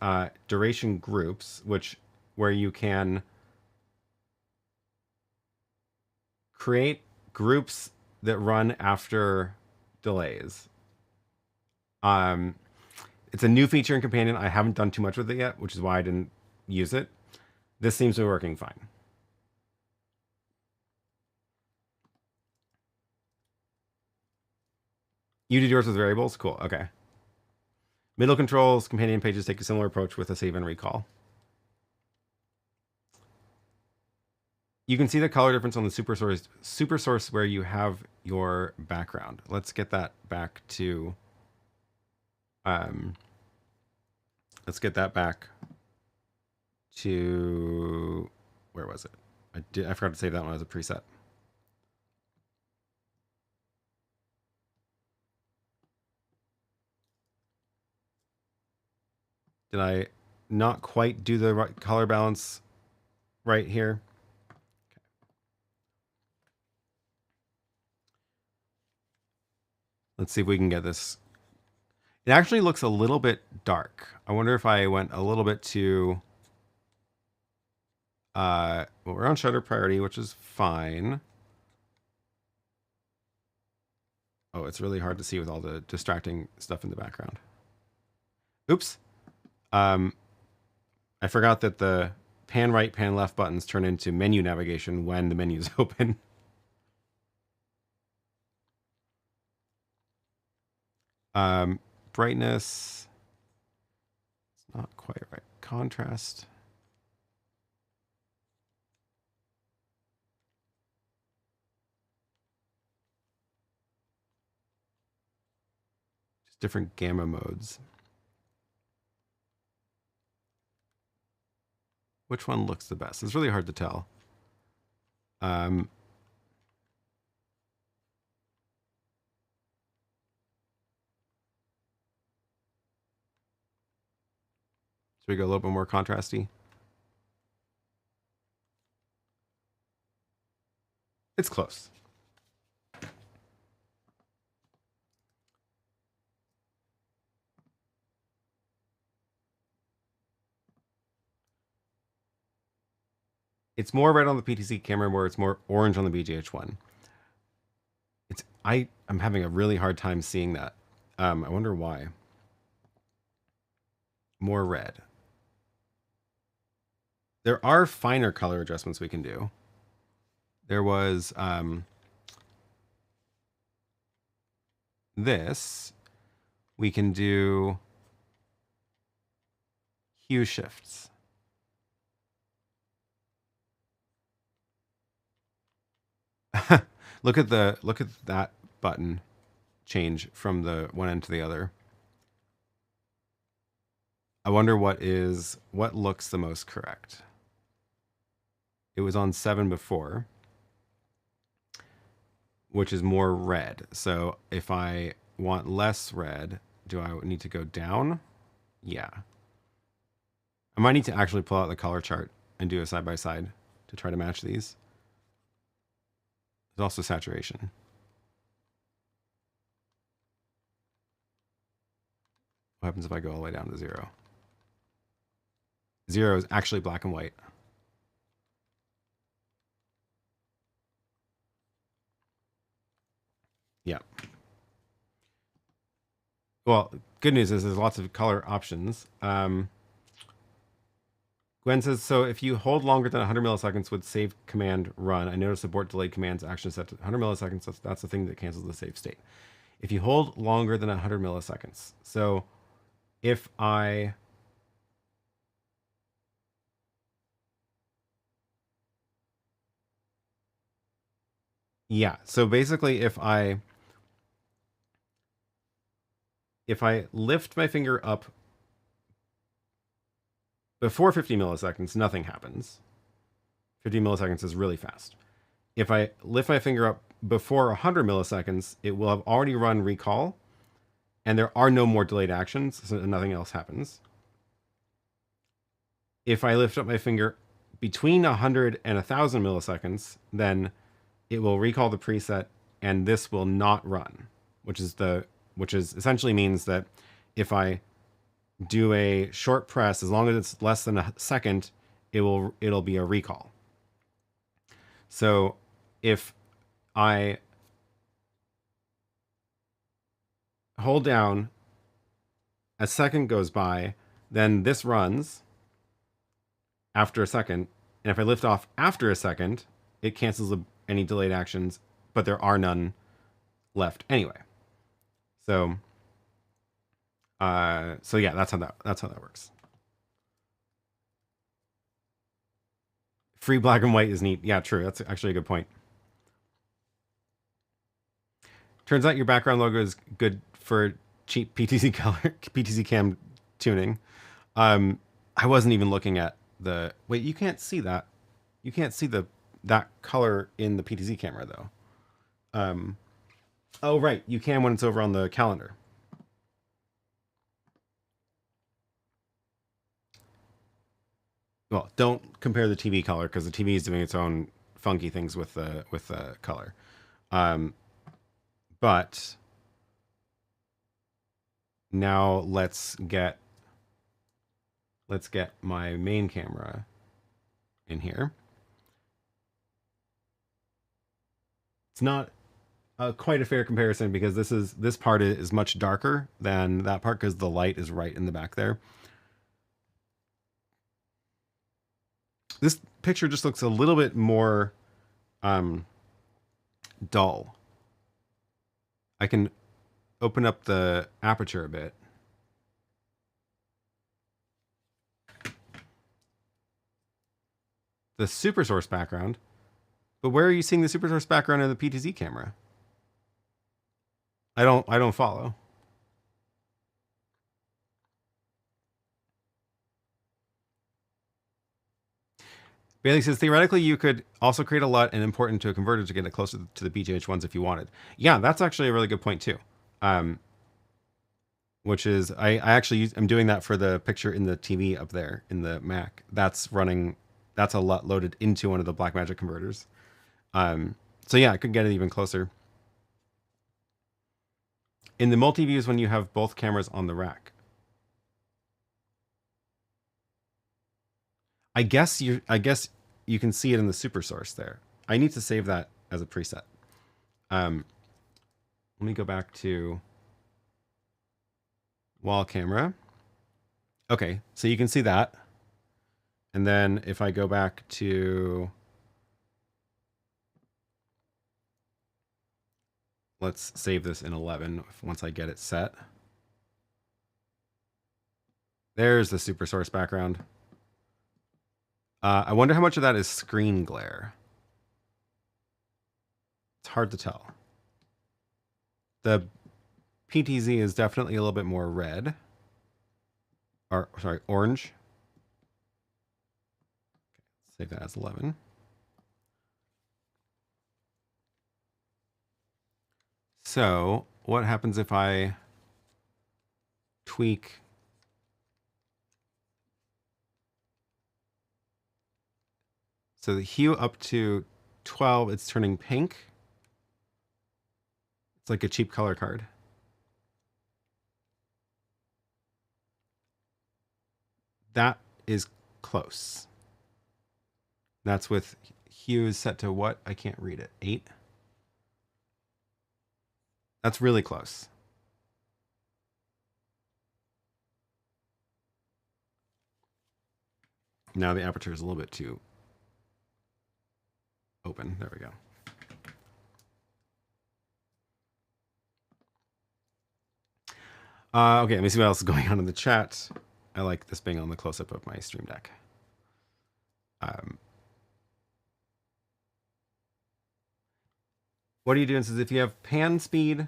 duration groups, where you can create groups that run after delays. It's a new feature in Companion. I haven't done too much with it yet, which is why I didn't use it. This seems to be working fine. You did yours with variables? Cool, okay. Middle controls, Companion pages take a similar approach with a save and recall. You can see the color difference on the super source where you have your background. Let's get that back to, where was it? I forgot to save that one as a preset. Did I not quite do the right color balance right here? Okay. Let's see if we can get this. It actually looks a little bit dark. I wonder if I went a little bit too... well, we're on shutter priority, which is fine. Oh, it's really hard to see with all the distracting stuff in the background. Oops. I forgot that the pan right, pan left buttons turn into menu navigation when the menu is open. Brightness. It's not quite right. Contrast. Just different gamma modes. Which one looks the best? It's really hard to tell. Should we go a little bit more contrasty? It's close. It's more red on the PTZ camera, where it's more orange on the BGH1. I'm having a really hard time seeing that. I wonder why. More red. There are finer color adjustments we can do. There was this. We can do hue shifts. look at that button change from the one end to the other. I wonder what looks the most correct. It was on 7 before, which is more red. So if I want less red, do I need to go down? Yeah. I might need to actually pull out the color chart and do a side by side to try to match these. There's also saturation. What happens if I go all the way down to 0? 0 is actually black and white. Yeah. Well, good news is there's lots of color options. Gwen says, so if you hold longer than 100 milliseconds with save command run, I noticed abort delayed commands action set to 100 milliseconds. That's the thing that cancels the save state. If you hold longer than 100 milliseconds. So if I... Yeah, so basically if I lift my finger up before 50 milliseconds, nothing happens. 50 milliseconds is really fast. If I lift my finger up before 100 milliseconds, it will have already run recall, and there are no more delayed actions, so nothing else happens. If I lift up my finger between 100 and 1,000 milliseconds, then it will recall the preset, and this will not run, which essentially means that if I do a short press, as long as it's less than a second, it'll be a recall. So if I hold down, a second goes by, then this runs after a second, and if I lift off after a second, it cancels any delayed actions, but there are none left anyway. So yeah, that's how that works. Free black and white is neat. Yeah, true. That's actually a good point. Turns out your background logo is good for cheap PTZ color, PTZ cam tuning. I wasn't even looking at the... Wait, you can't see that. You can't see that color in the PTZ camera though. Oh right, you can when it's over on the calendar. Well, don't compare the TV color because the TV is doing its own funky things with the color. But now let's get my main camera in here. It's not quite a fair comparison because this part is much darker than that part because the light is right in the back there. This picture just looks a little bit more dull. I can open up the aperture a bit. The super source background. But where are you seeing the super source background in the PTZ camera? I don't follow. Bailey says, theoretically, you could also create a LUT and import into a converter to get it closer to the BGH ones if you wanted. Yeah, that's actually a really good point too. Which is, I actually I'm doing that for the picture in the TV up there in the Mac. That's running, that's a LUT loaded into one of the Blackmagic converters. So yeah, I could get it even closer. In the multi-views, when you have both cameras on the rack. I guess you can see it in the super source there. I need to save that as a preset. Let me go back to wall camera. Okay, so you can see that. And then if I go back to, let's save this in 11 once I get it set. There's the super source background. I wonder how much of that is screen glare. It's hard to tell. The PTZ is definitely a little bit more red. Or, sorry, orange. Save that as 11. So what happens if I tweak? So the hue up to 12, it's turning pink. It's like a cheap color card. That is close. That's with hue is set to what? I can't read it. 8? That's really close. Now the aperture is a little bit too open. There we go. Okay, let me see what else is going on in the chat. I like this being on the close-up of my Stream Deck. What are you doing? Says if you have pan speed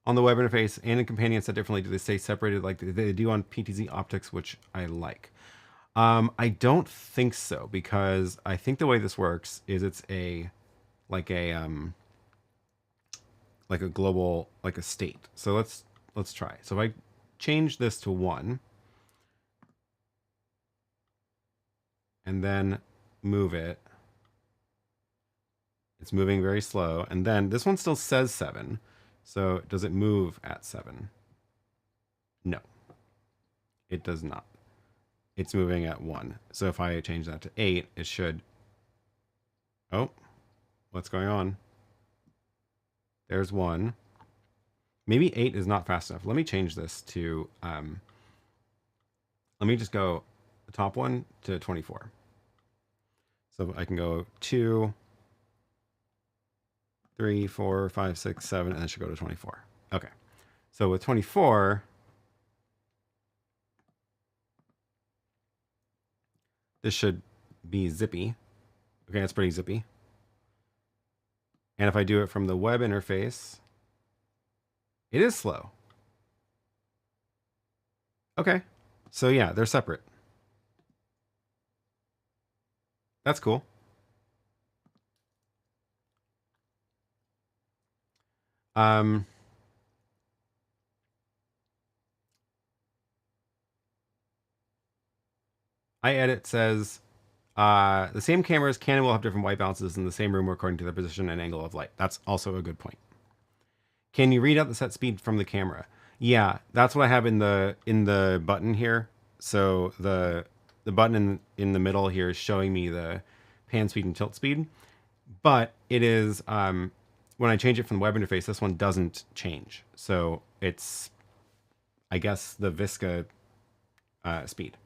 on the web interface and in companion set differently, do they stay separated like they do on PTZ optics, which I like? I don't think so, because I think the way this works is it's like a global, like a state. So let's try. So if I change this to 1 and then move it, it's moving very slow. And then this one still says 7. So does it move at 7? No, it does not. It's moving at 1. So if I change that to 8, it should. Oh, what's going on? There's 1. Maybe 8 is not fast enough. Let me change this to, let me just go the top one to 24. So I can go 2, 3, 4, 5, 6, 7, and it should go to 24. Okay. So with 24, this should be zippy. Okay, that's pretty zippy. And if I do it from the web interface, it is slow. Okay. So yeah, they're separate. That's cool. iEdit says, the same cameras can and will have different white balances in the same room according to their position and angle of light. That's also a good point. Can you read out the set speed from the camera? Yeah, that's what I have in the button here. So the button in the middle here is showing me the pan speed and tilt speed. but it is, when I change it from the web interface, this one doesn't change. So it's, I guess, the Visca speed.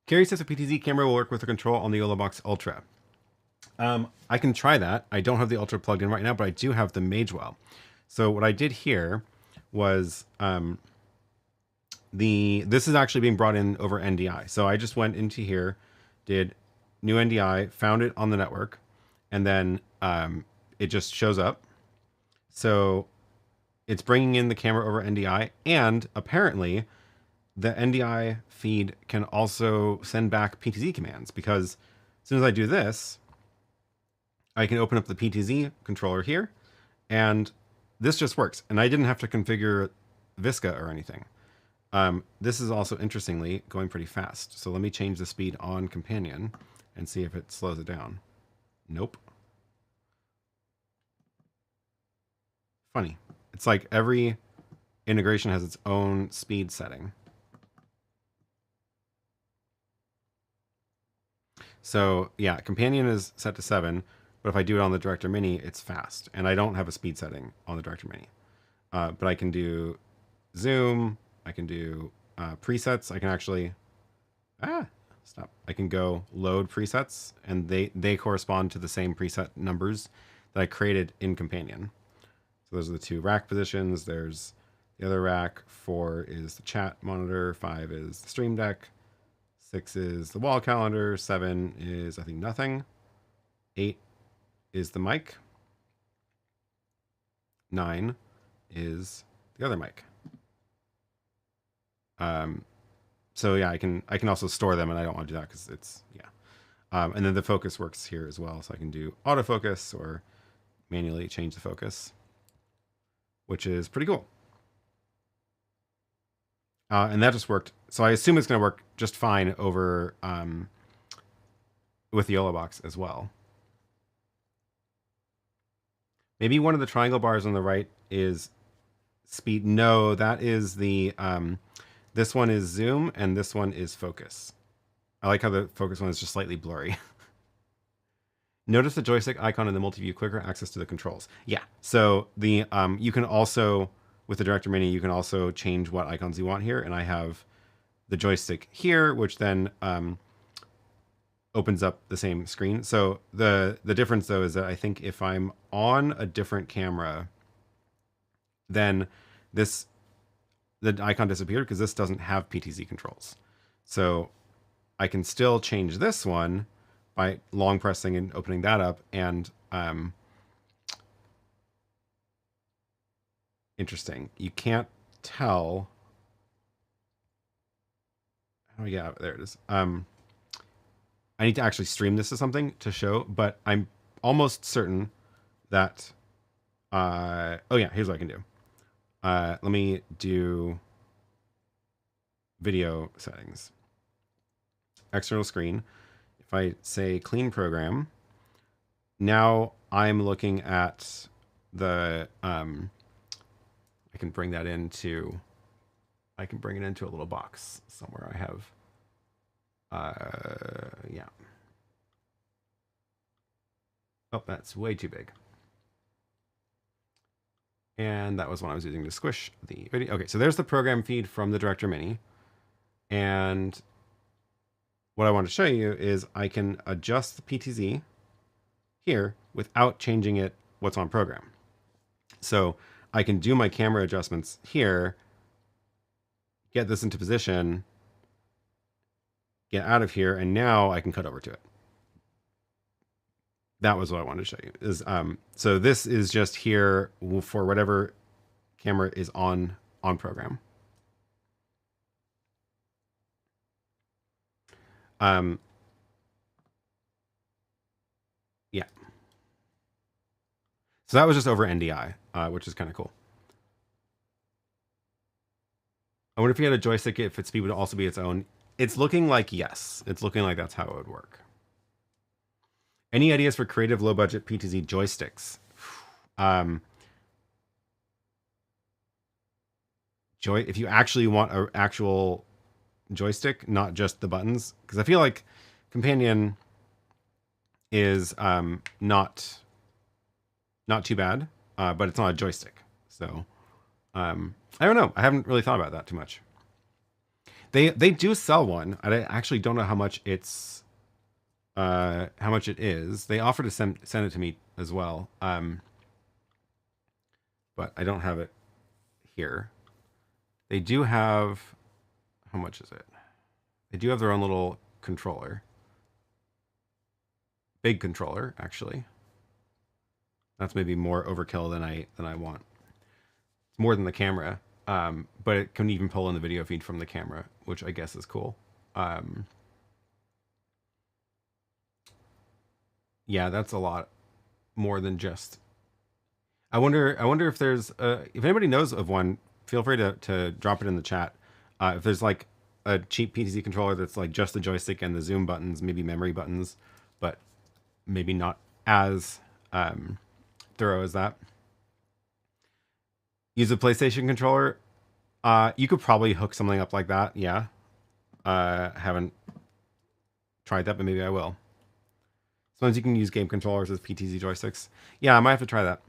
Carrie says a PTZ camera will work with the control on the Olabox Ultra. I can try that. I don't have the Ultra plugged in right now, but I do have the Magewell. So what I did here was this is actually being brought in over NDI. So I just went into here, did new NDI, found it on the network, and then it just shows up. So it's bringing in the camera over NDI, and apparently the NDI feed can also send back PTZ commands, because as soon as I do this, I can open up the PTZ controller here, and this just works. And I didn't have to configure Visca or anything. This is also, interestingly, going pretty fast. So let me change the speed on Companion and see if it slows it down. Nope. Funny. It's like every integration has its own speed setting. So yeah, Companion is set to 7, but if I do it on the Director Mini, it's fast. And I don't have a speed setting on the Director Mini. But I can do zoom, I can do presets. I can actually, stop. I can go load presets, and they correspond to the same preset numbers that I created in Companion. So those are the 2 rack positions. There's the other rack. 4 is the chat monitor. 5 is the Stream Deck. 6 is the wall calendar. 7 is, I think, nothing. 8 is the mic. 9 is the other mic. So yeah, I can also store them, and I don't want to do that because it's, yeah. And then the focus works here as well. So I can do autofocus or manually change the focus, which is pretty cool. And that just worked. So I assume it's going to work just fine over with the Olabox as well. Maybe one of the triangle bars on the right is speed. No, that is the, this one is zoom and this one is focus. I like how the focus one is just slightly blurry. Notice the joystick icon in the multi-view quicker access to the controls. Yeah, so the you can also, with the Director Mini, you can also change what icons you want here. And I have the joystick here, which then opens up the same screen. So the difference, though, is that I think if I'm on a different camera, then the icon disappeared because this doesn't have PTZ controls. So I can still change this one by long pressing and opening that up. And interesting. You can't tell. How do we get out? There it is. I need to actually stream this to something to show, but I'm almost certain that, oh yeah, here's what I can do. Let me do video settings. External screen. If I say clean program, now I'm looking at the, I can bring that into, I can bring it into a little box somewhere I have. Yeah. Oh, that's way too big. And that was what I was using to squish the video. Okay, so there's the program feed from the Director Mini. And what I want to show you is I can adjust the PTZ here without changing it what's on program. So I can do my camera adjustments here, get this into position, get out of here, and now I can cut over to it. That was what I wanted to show you. Is so this is just here for whatever camera is on program. Yeah. So that was just over NDI, which is kind of cool. I wonder if you had a joystick, if its speed would also be its own. It's looking like yes. It's looking like that's how it would work. Any ideas for creative low-budget PTZ joysticks? if you actually want an actual joystick, not just the buttons, because I feel like Companion is not too bad, but it's not a joystick. So I don't know. I haven't really thought about that too much. They do sell one. I actually don't know how much it is. They offer to send it to me as well. But I don't have it here. They do have, how much is it? They do have their own little controller. Big controller, actually. That's maybe more overkill than I want. It's more than the camera, but it can even pull in the video feed from the camera, which I guess is cool. Yeah, that's a lot more than just. I wonder if there's if anybody knows of one, feel free to drop it in the chat. If there's like a cheap PTZ controller that's like just the joystick and the zoom buttons, maybe memory buttons, but maybe not as thorough as that. Use a PlayStation controller. You could probably hook something up like that. Yeah. Haven't tried that, but maybe I will. Sometimes you can use game controllers as PTZ joysticks. Yeah, I might have to try that.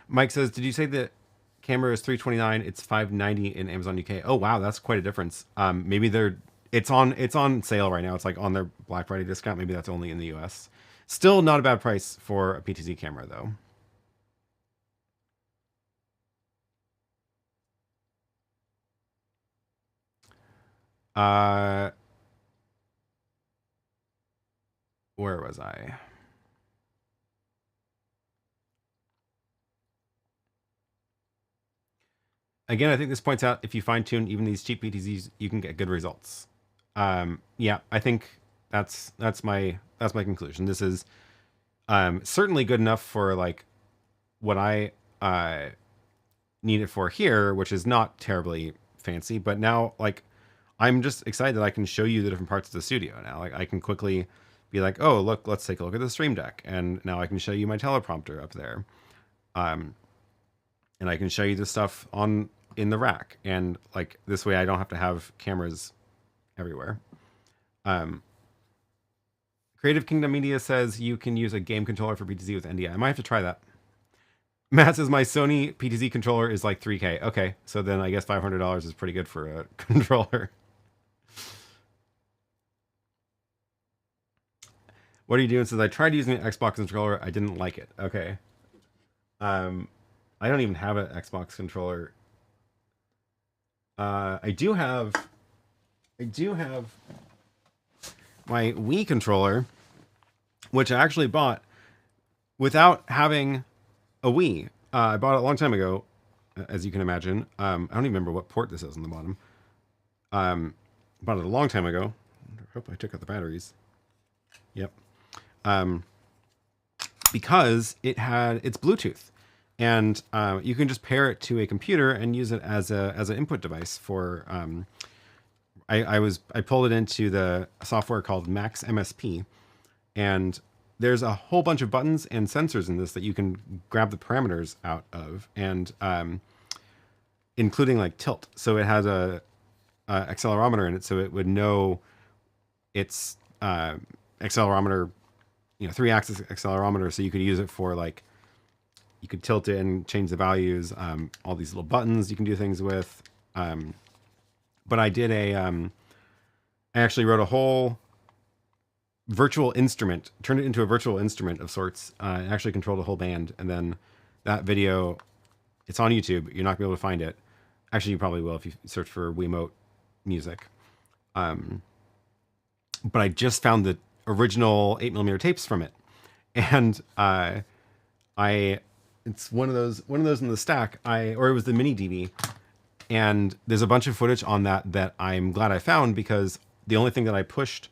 Mike says, did you say the camera is $329? It's $590 in Amazon UK. Oh wow, that's quite a difference. Maybe it's on sale right now. It's like on their Black Friday discount. Maybe that's only in the US. Still not a bad price for a PTZ camera though. Where was I? Again, I think this points out if you fine tune even these cheap PTZs, you can get good results. Yeah, I think that's my conclusion. This is certainly good enough for like what I need it for here, which is not terribly fancy. But now, like, I'm just excited that I can show you the different parts of the studio now. Like, I can quickly be like, oh, look, let's take a look at the Stream Deck, and now I can show you my teleprompter up there. And I can show you the stuff in the rack, and like this way I don't have to have cameras everywhere. Creative Kingdom Media says you can use a game controller for PTZ with NDI. I might have to try that. Matt says my Sony PTZ controller is like $3K. Okay, so then I guess $500 is pretty good for a controller. What are you doing? Says I tried using an Xbox controller. I didn't like it. Okay. I don't even have an Xbox controller. I do have my Wii controller, which I actually bought without having a Wii. I bought it a long time ago, as you can imagine. I don't even remember what port this is on the bottom. Bought it a long time ago. I hope I took out the batteries. Yep. Because it's Bluetooth. And you can just pair it to a computer and use it as an input device for. I pulled it into the software called Max MSP, and there's a whole bunch of buttons and sensors in this that you can grab the parameters out of, and including like tilt. So it has a accelerometer in it, so it would know its accelerometer, 3-axis accelerometer. So you could use it for like. You could tilt it and change the values. All these little buttons you can do things with. But I did I actually wrote a whole virtual instrument, turned it into a virtual instrument of sorts. Actually controlled a whole band. And then that video, it's on YouTube. You're not going to be able to find it. Actually, you probably will if you search for Wiimote music. But I just found the original 8mm tapes from it. And it's one of those in the stack. Or it was the mini DV, and there's a bunch of footage on that I'm glad I found, because the only thing that I published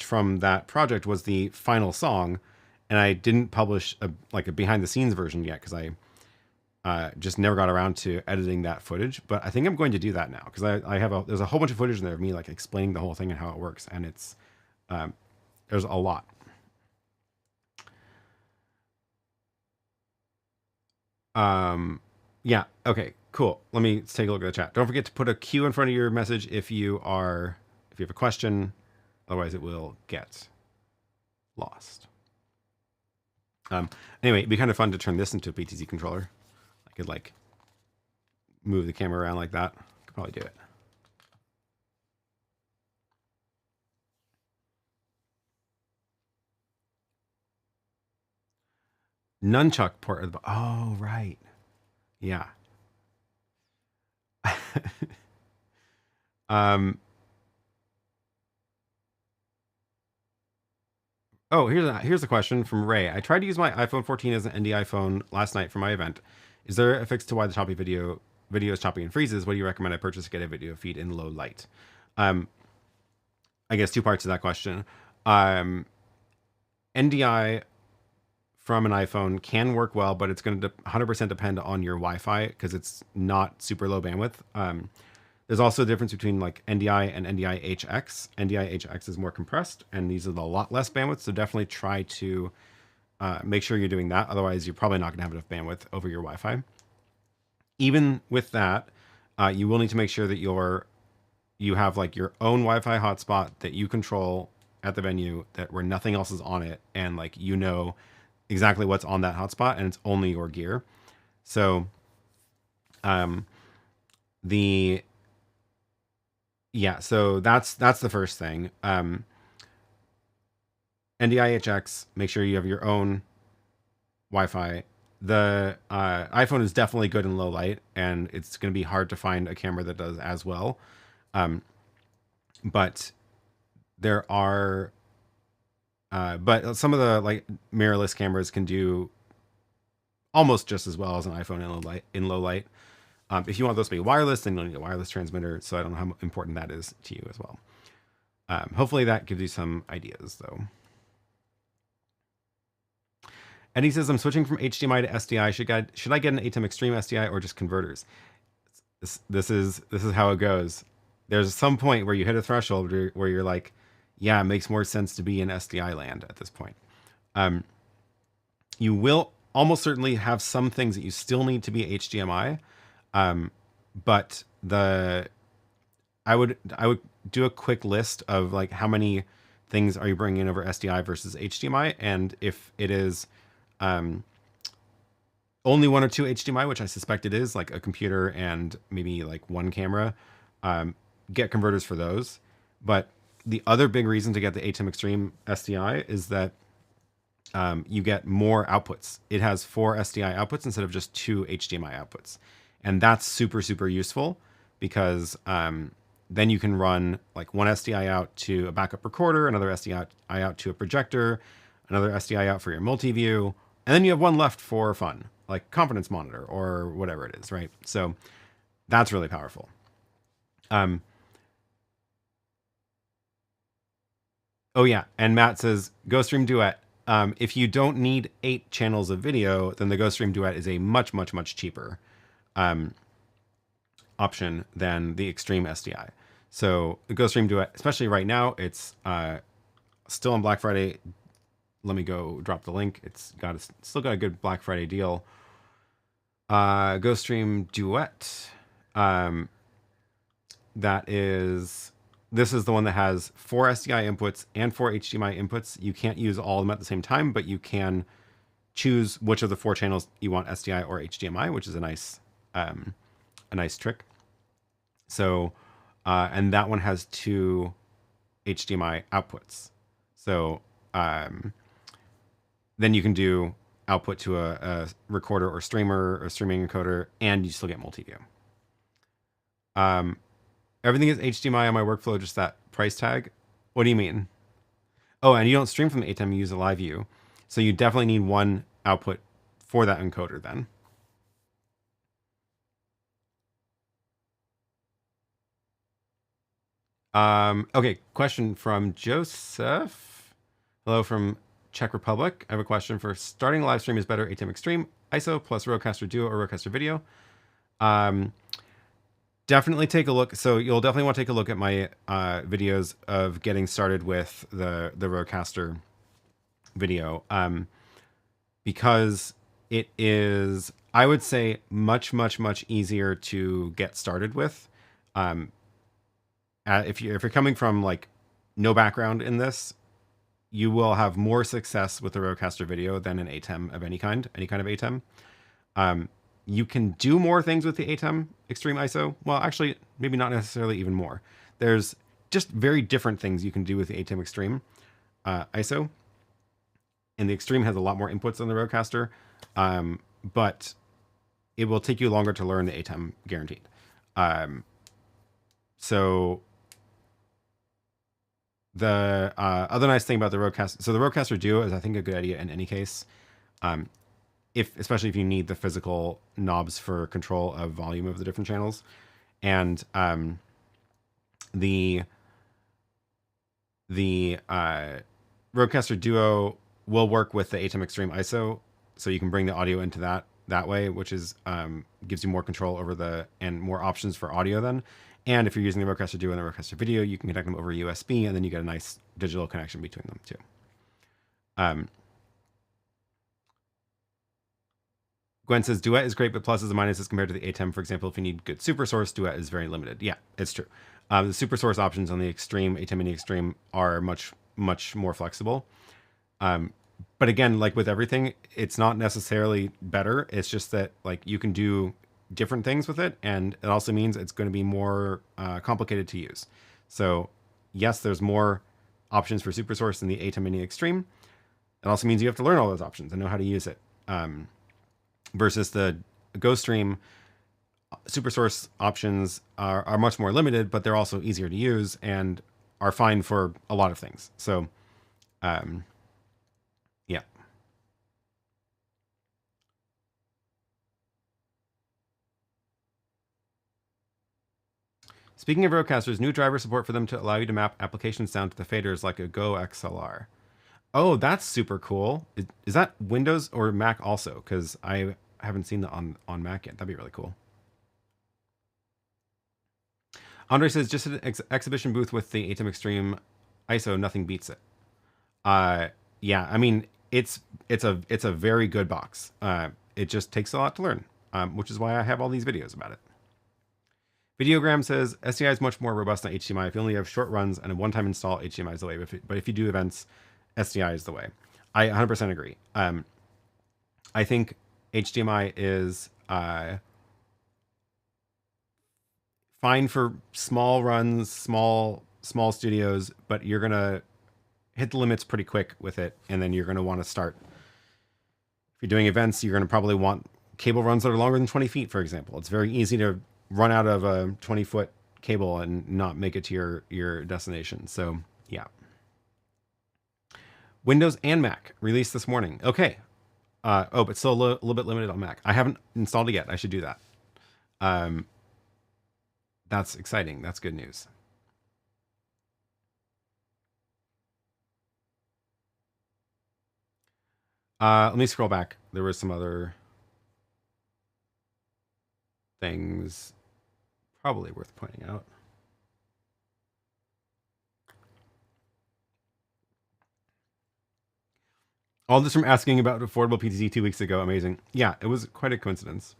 from that project was the final song, and I didn't publish a behind the scenes version yet because I just never got around to editing that footage. But I think I'm going to do that now, because there's a whole bunch of footage in there of me like explaining the whole thing and how it works, and it's there's a lot. Yeah, okay. Cool. Let me take a look at the chat. Don't forget to put a Q in front of your message if you have a question. Otherwise, it will get lost. Anyway, it'd be kind of fun to turn this into a PTZ controller. I could like move the camera around like that. Could probably do it. Nunchuck port of the, oh, right. Yeah. Oh, here's a question from Ray. I tried to use my iPhone 14 as an NDI phone last night for my event. Is there a fix to why the choppy video is choppy and freezes? What do you recommend I purchase to get a video feed in low light? I guess two parts to that question. NDI from an iPhone can work well, but it's going to 100% depend on your Wi-Fi because it's not super low bandwidth. There's also a difference between like NDI and NDI-HX. NDI-HX is more compressed, and these are a lot less bandwidth. So definitely try to make sure you're doing that. Otherwise, you're probably not going to have enough bandwidth over your Wi-Fi. Even with that, you will need to make sure that you have like your own Wi-Fi hotspot that you control at the venue, that where nothing else is on it, and like you know exactly what's on that hotspot, and it's only your gear. So, so that's the first thing. NDI-HX, make sure you have your own Wi-Fi. The iPhone is definitely good in low light, and it's going to be hard to find a camera that does as well. But there are, but some of the like mirrorless cameras can do almost just as well as an iPhone in low light. If you want those to be wireless, then you'll need a wireless transmitter. So I don't know how important that is to you as well. Hopefully that gives you some ideas, though. And he says, I'm switching from HDMI to SDI. Should I get an ATEM Extreme SDI or just converters? This is how it goes. There's some point where you hit a threshold where you're like, yeah, it makes more sense to be in SDI land at this point. You will almost certainly have some things that you still need to be HDMI. But I would do a quick list of like how many things are you bringing in over SDI versus HDMI, and if it is only one or two HDMI, which I suspect it is, like a computer and maybe like one camera, get converters for those. But the other big reason to get the ATEM Extreme SDI is that you get more outputs. It has 4 SDI outputs instead of just 2 HDMI outputs. And that's super, super useful because then you can run like one SDI out to a backup recorder, another SDI out to a projector, another SDI out for your multi-view, and then you have one left for fun, like confidence monitor or whatever it is, right? So that's really powerful. Oh yeah, and Matt says, GoStream Duet. If you don't need 8 channels of video, then the GoStream Duet is a much, much, much cheaper option than the Extreme SDI. So the GoStream Duet, especially right now, it's still on Black Friday. Let me go drop the link. It's still got a good Black Friday deal. GoStream Duet. This is the one that has 4 SDI inputs and 4 HDMI inputs. You can't use all of them at the same time, but you can choose which of the 4 channels you want SDI or HDMI, which is a nice trick. So, and that one has 2 HDMI outputs. So, then you can do output to a recorder or streamer or streaming encoder, and you still get multi-view. Everything is HDMI on my workflow, just that price tag. What do you mean? Oh, and you don't stream from the ATEM, you use a live view. So you definitely need one output for that encoder then. Okay, question from Joseph. Hello from Czech Republic. I have a question for starting a live stream is better ATEM Extreme, ISO plus Rodecaster Duo or Rodecaster Video. Definitely take a look. So you'll definitely want to take a look at my videos of getting started with the Rodecaster video, because it is I would say much, much, much easier to get started with. Um, if you're coming from like no background in this, you will have more success with the Rodecaster Video than an ATEM of any kind of ATEM. You can do more things with the ATEM Extreme ISO. Well, actually, maybe not necessarily even more. There's just very different things you can do with the ATEM Extreme ISO. And the Extreme has a lot more inputs than the Rodecaster, but it will take you longer to learn the ATEM, guaranteed. So the other nice thing about the Rodecaster, so the Rodecaster Duo is, I think, a good idea in any case. Especially if you need the physical knobs for control of volume of the different channels. And the Rodecaster Duo will work with the ATEM Extreme ISO, so you can bring the audio into that way, which is gives you more control over and more options for audio then. And if you're using the Rodecaster Duo and the Rodecaster Video, you can connect them over USB, and then you get a nice digital connection between them too. Gwen says, Duet is great, but pluses and minuses compared to the ATEM. For example, if you need good super source, Duet is very limited. Yeah, it's true. The super source options on the Extreme, ATEM Mini Extreme, are much, much more flexible. But again, like with everything, it's not necessarily better. It's just that like you can do different things with it, and it also means it's going to be more complicated to use. So yes, there's more options for super source in the ATEM Mini Extreme. It also means you have to learn all those options and know how to use it. Versus the GoStream, super source options are much more limited, but they're also easier to use and are fine for a lot of things. So, yeah. Speaking of Roadcasters, new driver support for them to allow you to map application sound to the faders like a Go XLR. Oh, that's super cool. Is that Windows or Mac also? Because I haven't seen that on Mac yet. That'd be really cool. Andre says, just an exhibition booth with the ATEM Extreme ISO, nothing beats it. Yeah, I mean, it's a very good box. It just takes a lot to learn, which is why I have all these videos about it. Videogram says, SDI is much more robust than HDMI. If you only have short runs and a one-time install, HDMI is the way. But if you do events, SDI is the way. I 100% agree. I think HDMI is fine for small runs, small studios, but you're gonna hit the limits pretty quick with it, and then you're gonna want to start. If you're doing events, you're gonna probably want cable runs that are longer than 20 feet, for example. It's very easy to run out of a 20-foot cable and not make it to your destination. So yeah. Windows and Mac released this morning. Okay. But still a little bit limited on Mac. I haven't installed it yet. I should do that. That's exciting. That's good news. Let me scroll back. There were some other things probably worth pointing out. All this from asking about affordable PTZ 2 weeks ago. Amazing. Yeah, it was quite a coincidence.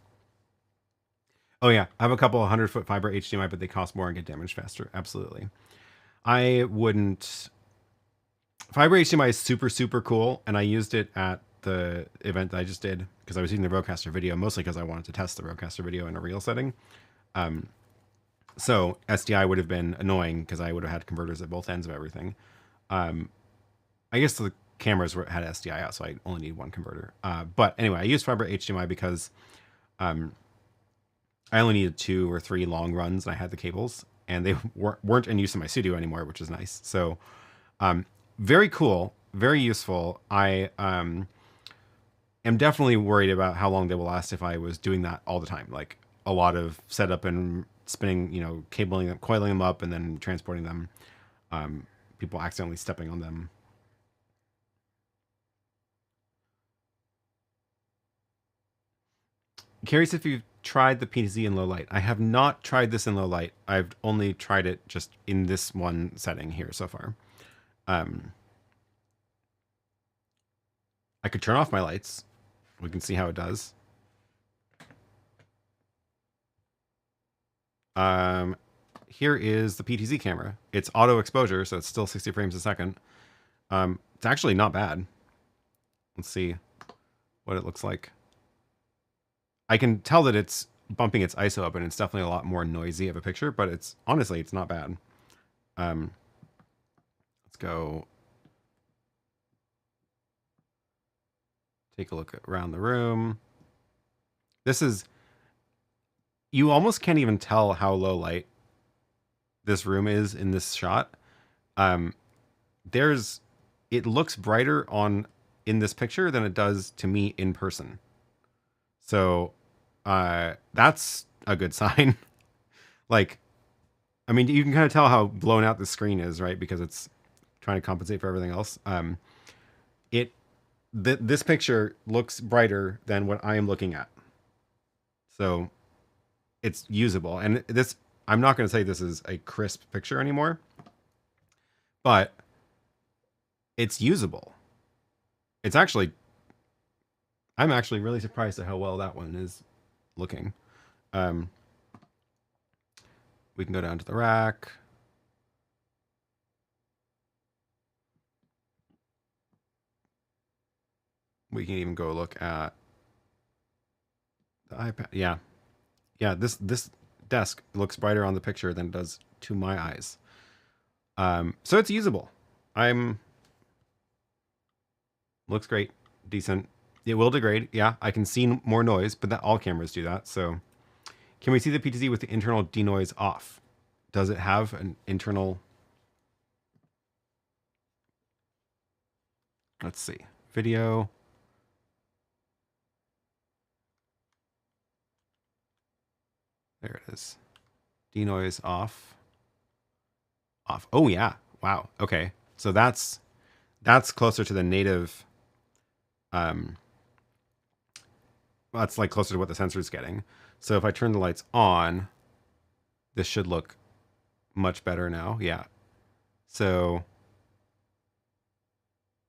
Oh yeah, I have a couple 100-foot fiber HDMI, but they cost more and get damaged faster. Absolutely. I wouldn't. Fiber HDMI is super, super cool, and I used it at the event that I just did because I was using the Rodecaster Video, mostly because I wanted to test the Rodecaster Video in a real setting. So SDI would have been annoying because I would have had converters at both ends of everything. I guess the cameras had SDI out, so I only need one converter. But anyway, I used fiber HDMI because I only needed 2 or 3 long runs, and I had the cables, and they weren't in use in my studio anymore, which is nice. So very cool, very useful. I am definitely worried about how long they will last if I was doing that all the time. Like a lot of setup and spinning, cabling them, coiling them up, and then transporting them. People accidentally stepping on them. Curious if you've tried the PTZ in low light. I have not tried this in low light. I've only tried it just in this one setting here so far. I could turn off my lights. We can see how it does. Here is the PTZ camera. It's auto exposure, so it's still 60 frames a second. It's actually not bad. Let's see what it looks like. I can tell that it's bumping its ISO up, and it's definitely a lot more noisy of a picture, but it's honestly, it's not bad. Let's go take a look around the room. This is, you almost can't even tell how low light this room is in this shot. It looks brighter in this picture than it does to me in person. So that's a good sign. Like, I mean, you can kind of tell how blown out the screen is, right? Because it's trying to compensate for everything else. This picture looks brighter than what I am looking at. So it's usable. And this, I'm not going to say this is a crisp picture anymore, but it's usable. It's actually, I'm actually really surprised at how well that one is looking. We can go down to the rack. We can even go look at the iPad. Yeah. Yeah, this desk looks brighter on the picture than it does to my eyes. So it's usable. Looks great. Decent. It will degrade. Yeah, I can see more noise, but all cameras do that. So can we see the PTZ with the internal denoise off? Does it have an internal? Let's see. Video. There it is. Denoise off. Off. Oh yeah. Wow. Okay. So that's closer to the native. That's like closer to what the sensor is getting. So if I turn the lights on, this should look much better now. Yeah. So,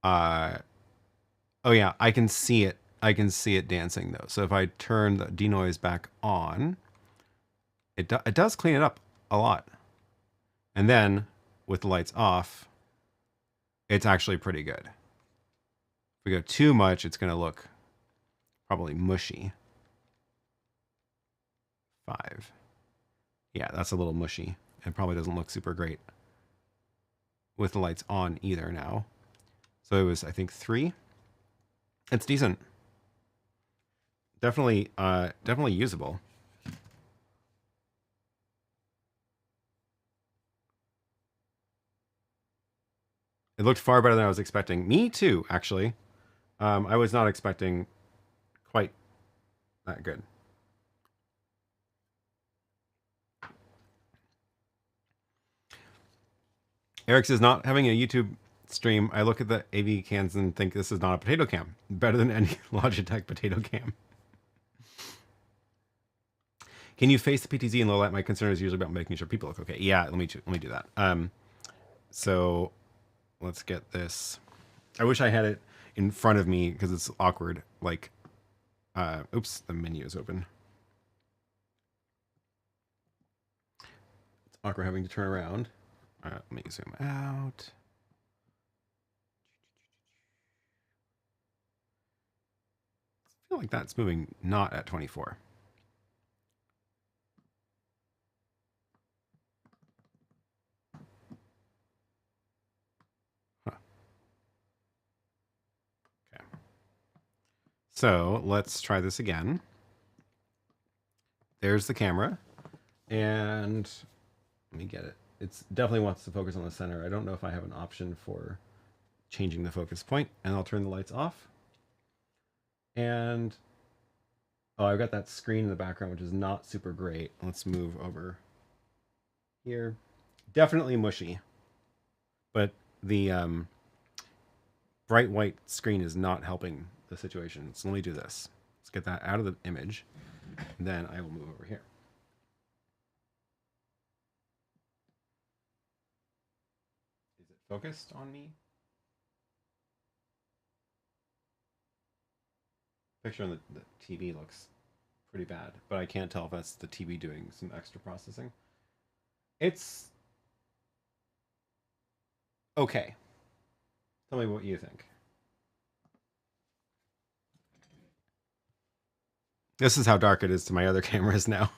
oh yeah, I can see it. I can see it dancing though. So if I turn the denoise back on, it does clean it up a lot. And then with the lights off, it's actually pretty good. If we go too much, it's going to look probably mushy. 5. Yeah, that's a little mushy. It probably doesn't look super great with the lights on either now. So it was, I think, 3. It's decent. Definitely usable. It looked far better than I was expecting. Me too, actually. I was not expecting quite that good. Eric says, not having a YouTube stream, I look at the AV cans and think this is not a potato cam. Better than any Logitech potato cam. Can you face the PTZ in low light? My concern is usually about making sure people look okay. Yeah, let me do that. So let's get this. I wish I had it in front of me because it's awkward. Like, oops, the menu is open. It's awkward having to turn around. Let me zoom out. I feel like that's moving not at 24. Huh. Okay. So let's try this again. There's the camera. And let me get it. It's definitely wants to focus on the center. I don't know if I have an option for changing the focus point, and I'll turn the lights off. And oh, I've got that screen in the background, which is not super great. Let's move over here. Definitely mushy, but the bright white screen is not helping the situation. So let me do this. Let's get that out of the image. And then I will move over here. Is it focused on me? Picture on the TV looks pretty bad, but I can't tell if that's the TV doing some extra processing. It's okay. Tell me what you think. This is how dark it is to my other cameras now.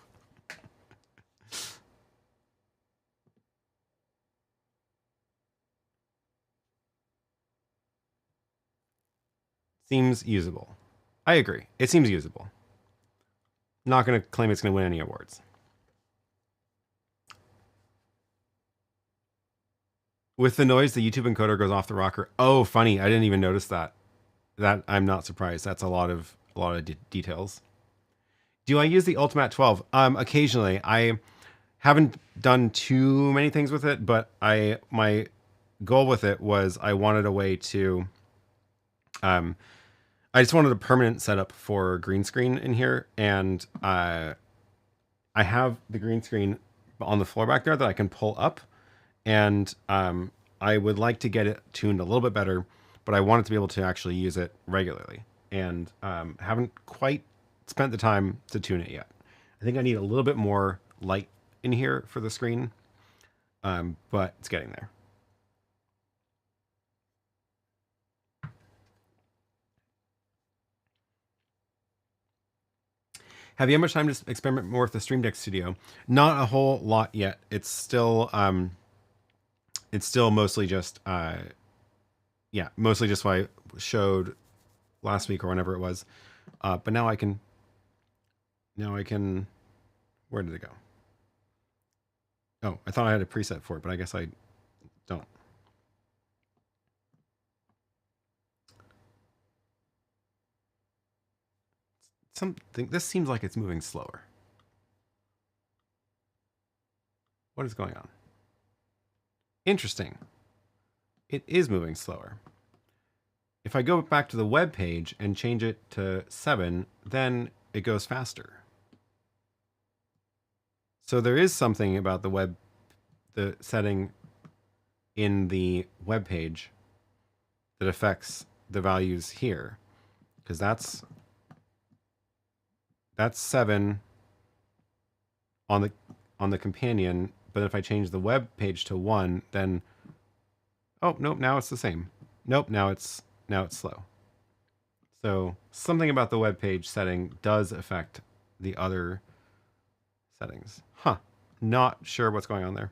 Seems usable. I agree. It seems usable. Not going to claim it's going to win any awards. With the noise, the YouTube encoder goes off the rocker. Oh, funny. I didn't even notice that. That I'm not surprised. That's a lot of details. Do I use the Ultimate 12? Occasionally. I haven't done too many things with it, but my goal with it was I wanted a way to I just wanted a permanent setup for green screen in here, and I have the green screen on the floor back there that I can pull up, and I would like to get it tuned a little bit better, but I wanted to be able to actually use it regularly, and haven't quite spent the time to tune it yet. I think I need a little bit more light in here for the screen, but it's getting there. Have you had much time to experiment more with the Stream Deck Studio? Not a whole lot yet. It's still mostly just yeah, mostly just what I showed last week or whenever it was. But now I can where did it go? Oh, I thought I had a preset for it, but I guess I don't. This seems like it's moving slower. What is going on? Interesting. It is moving slower. If I go back to the web page and change it to 7, then it goes faster. So there is something about the setting in the web page that affects the values here, because that's 7 on the companion, but if I change the web page to 1, then oh nope, now it's the same. Nope, now it's slow. So something about the web page setting does affect the other settings. Huh. Not sure what's going on there.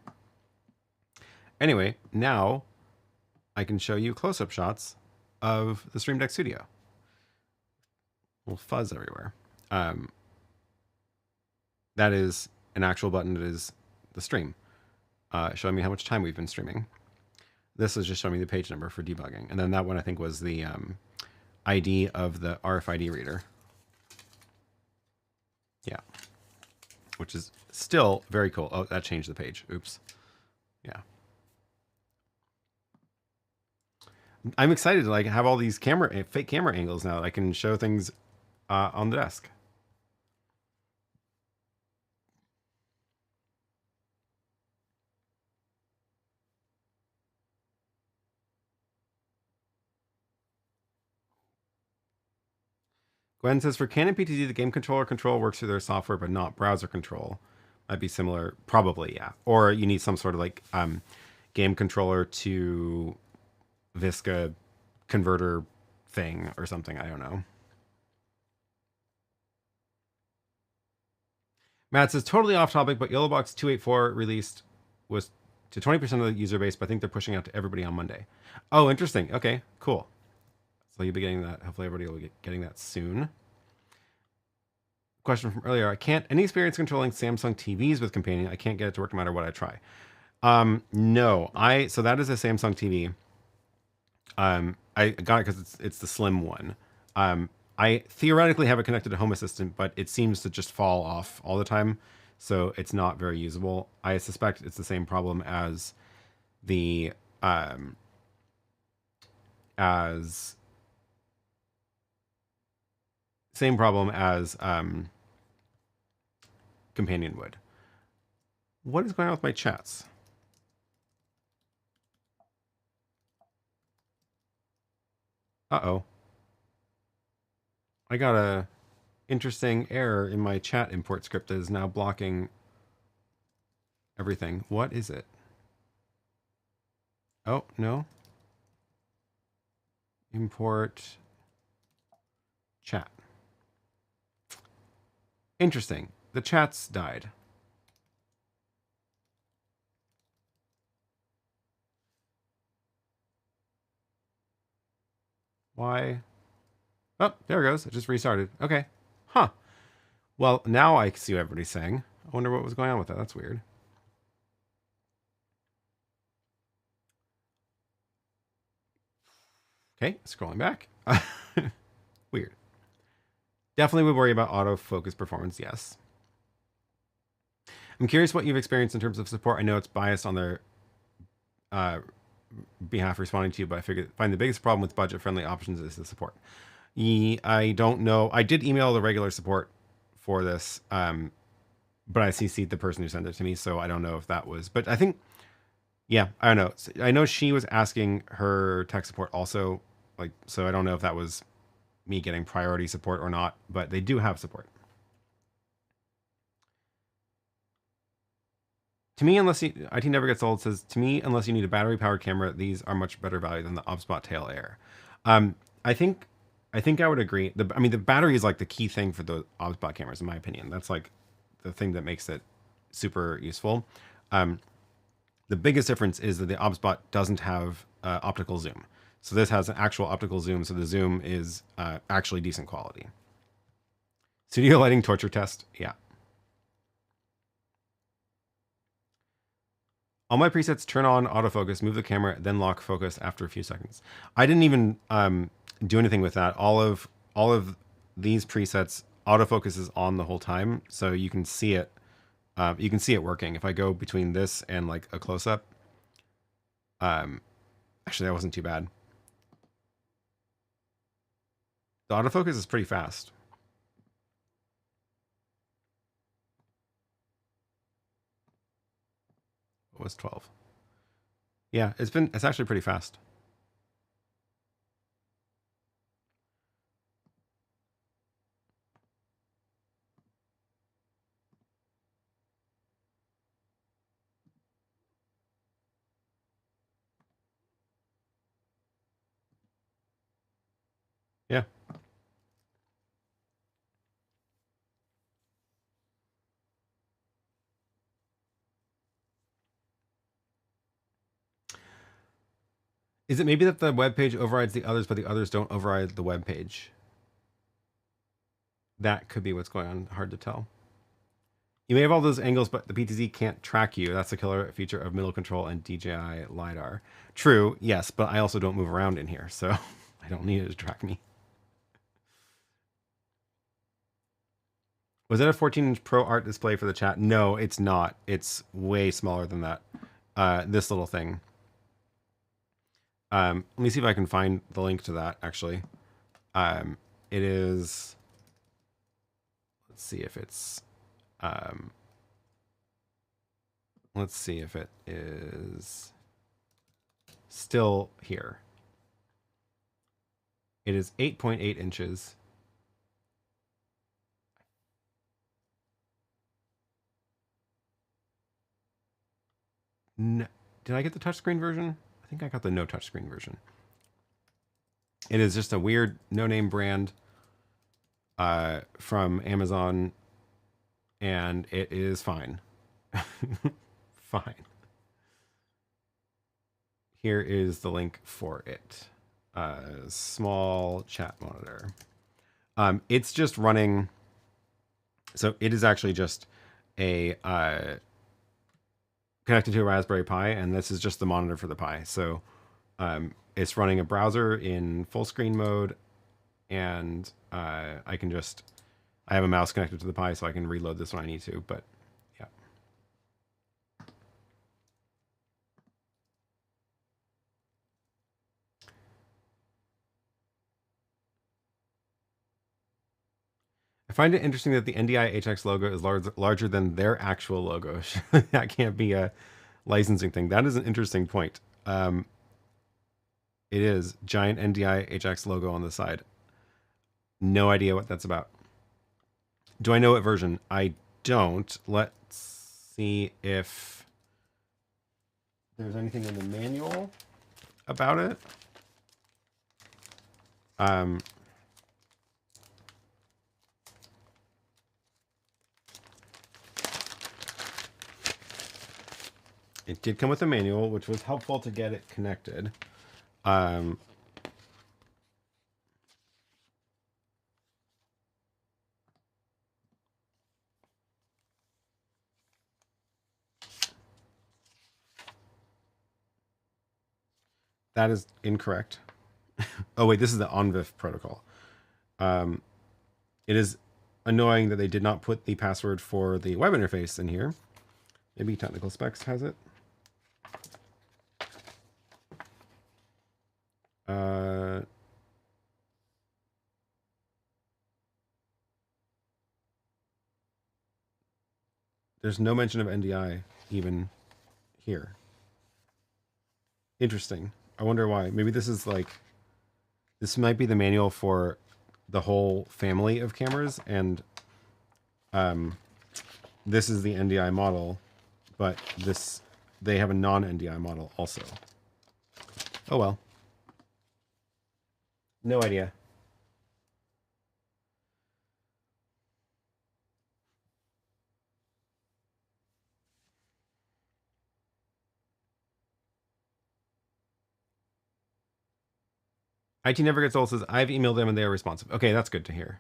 Anyway, now I can show you close-up shots of the Stream Deck Studio. A little fuzz everywhere. That is an actual button. It is the stream, showing me how much time we've been streaming. This is just showing me the page number for debugging. And then that one I think was the ID of the RFID reader. Yeah. Which is still very cool. Oh, that changed the page. Oops. Yeah. I'm excited to like have all these fake camera angles now that I can show things on the desk. Gwen says for Canon PTZ, the game control works through their software, but not browser control. Might be similar, probably, yeah. Or you need some sort of like game controller to Visca converter thing or something. I don't know. Matt says totally off topic, but Yellowbox 284 released was to 20% of the user base, but I think they're pushing out to everybody on Monday. Oh, interesting. Okay, cool. So you'll be getting that. Hopefully everybody will be getting that soon. Question from earlier. I can't any experience controlling Samsung TVs with Companion. I can't get it to work no matter what I try. No, so that is a Samsung TV. I got it because it's the slim one. I theoretically have it connected to Home Assistant, but it seems to just fall off all the time, so it's not very usable. I suspect it's the same problem as the Companion would. What is going on with my chats? Uh-oh. I gotta interesting error in my chat import script that is now blocking everything. What is it? Oh, no. Import chat. Interesting. The chat's died. Why? Oh, there it goes. It just restarted. Okay. Huh. Well, now I see what everybody's saying. I wonder what was going on with that. That's weird. Okay, scrolling back. Weird. Definitely would worry about autofocus performance, yes. I'm curious what you've experienced in terms of support. I know it's biased on their behalf responding to you, but I find the biggest problem with budget-friendly options is the support. I don't know. I did email the regular support for this, but I CC'd the person who sent it to me, so I don't know if that was. But I think, yeah, I don't know. I know she was asking her tech support also, like, so I don't know if that was me getting priority support or not, but they do have support. To me, unless IT never gets old, says, to me, unless you need a battery-powered camera, these are much better value than the OBSBot Tail Air. I think I would agree. I mean, the battery is like the key thing for the OBSBot cameras, in my opinion. That's like the thing that makes it super useful. The biggest difference is that the OBSBot doesn't have optical zoom. So this has an actual optical zoom, so the zoom is actually decent quality. Studio lighting torture test, yeah. All my presets turn on autofocus, move the camera, then lock focus after a few seconds. I didn't even do anything with that. All of these presets, autofocus is on the whole time, so you can see it. You can see it working. If I go between this and like a close-up, actually that wasn't too bad. The autofocus is pretty fast. It was 12. Yeah, it's actually pretty fast. Yeah. Is it maybe that the web page overrides the others, but the others don't override the web page? That could be what's going on. Hard to tell. You may have all those angles, but the PTZ can't track you. That's the killer feature of middle control and DJI LiDAR. True, yes, but I also don't move around in here, so I don't need it to track me. Was that a 14-inch Pro Art display for the chat? No, it's not. It's way smaller than that. This little thing. Let me see if I can find the link to that, actually. It is... Let's see if it's... let's see if it is still here. It is 8.8 inches. No, did I get the touchscreen version? I think I got the no touchscreen version. It is just a weird no-name brand from Amazon, and it is fine. Fine. Here is the link for it. Small chat monitor. It's just running. So it is actually just a connected to a Raspberry Pi, and this is just the monitor for the Pi. So it's running a browser in full screen mode, and I have a mouse connected to the Pi, so I can reload this when I need to, but yeah. I find it interesting that the NDI HX logo is larger than their actual logo. That can't be a licensing thing. That is an interesting point. It is giant NDI HX logo on the side. No idea what that's about. Do I know what version? I don't. Let's see if there's anything in the manual about it. It did come with a manual, which was helpful to get it connected. That is incorrect. Oh, wait, this is the ONVIF protocol. It is annoying that they did not put the password for the web interface in here. Maybe Technical Specs has it. There's no mention of NDI even here. Interesting. I wonder why. Maybe this is like, this might be the manual for the whole family of cameras, and this is the NDI model, but they have a non-NDI model also. Oh well. No idea. IT never gets old says, I've emailed them and they are responsive. Okay, that's good to hear.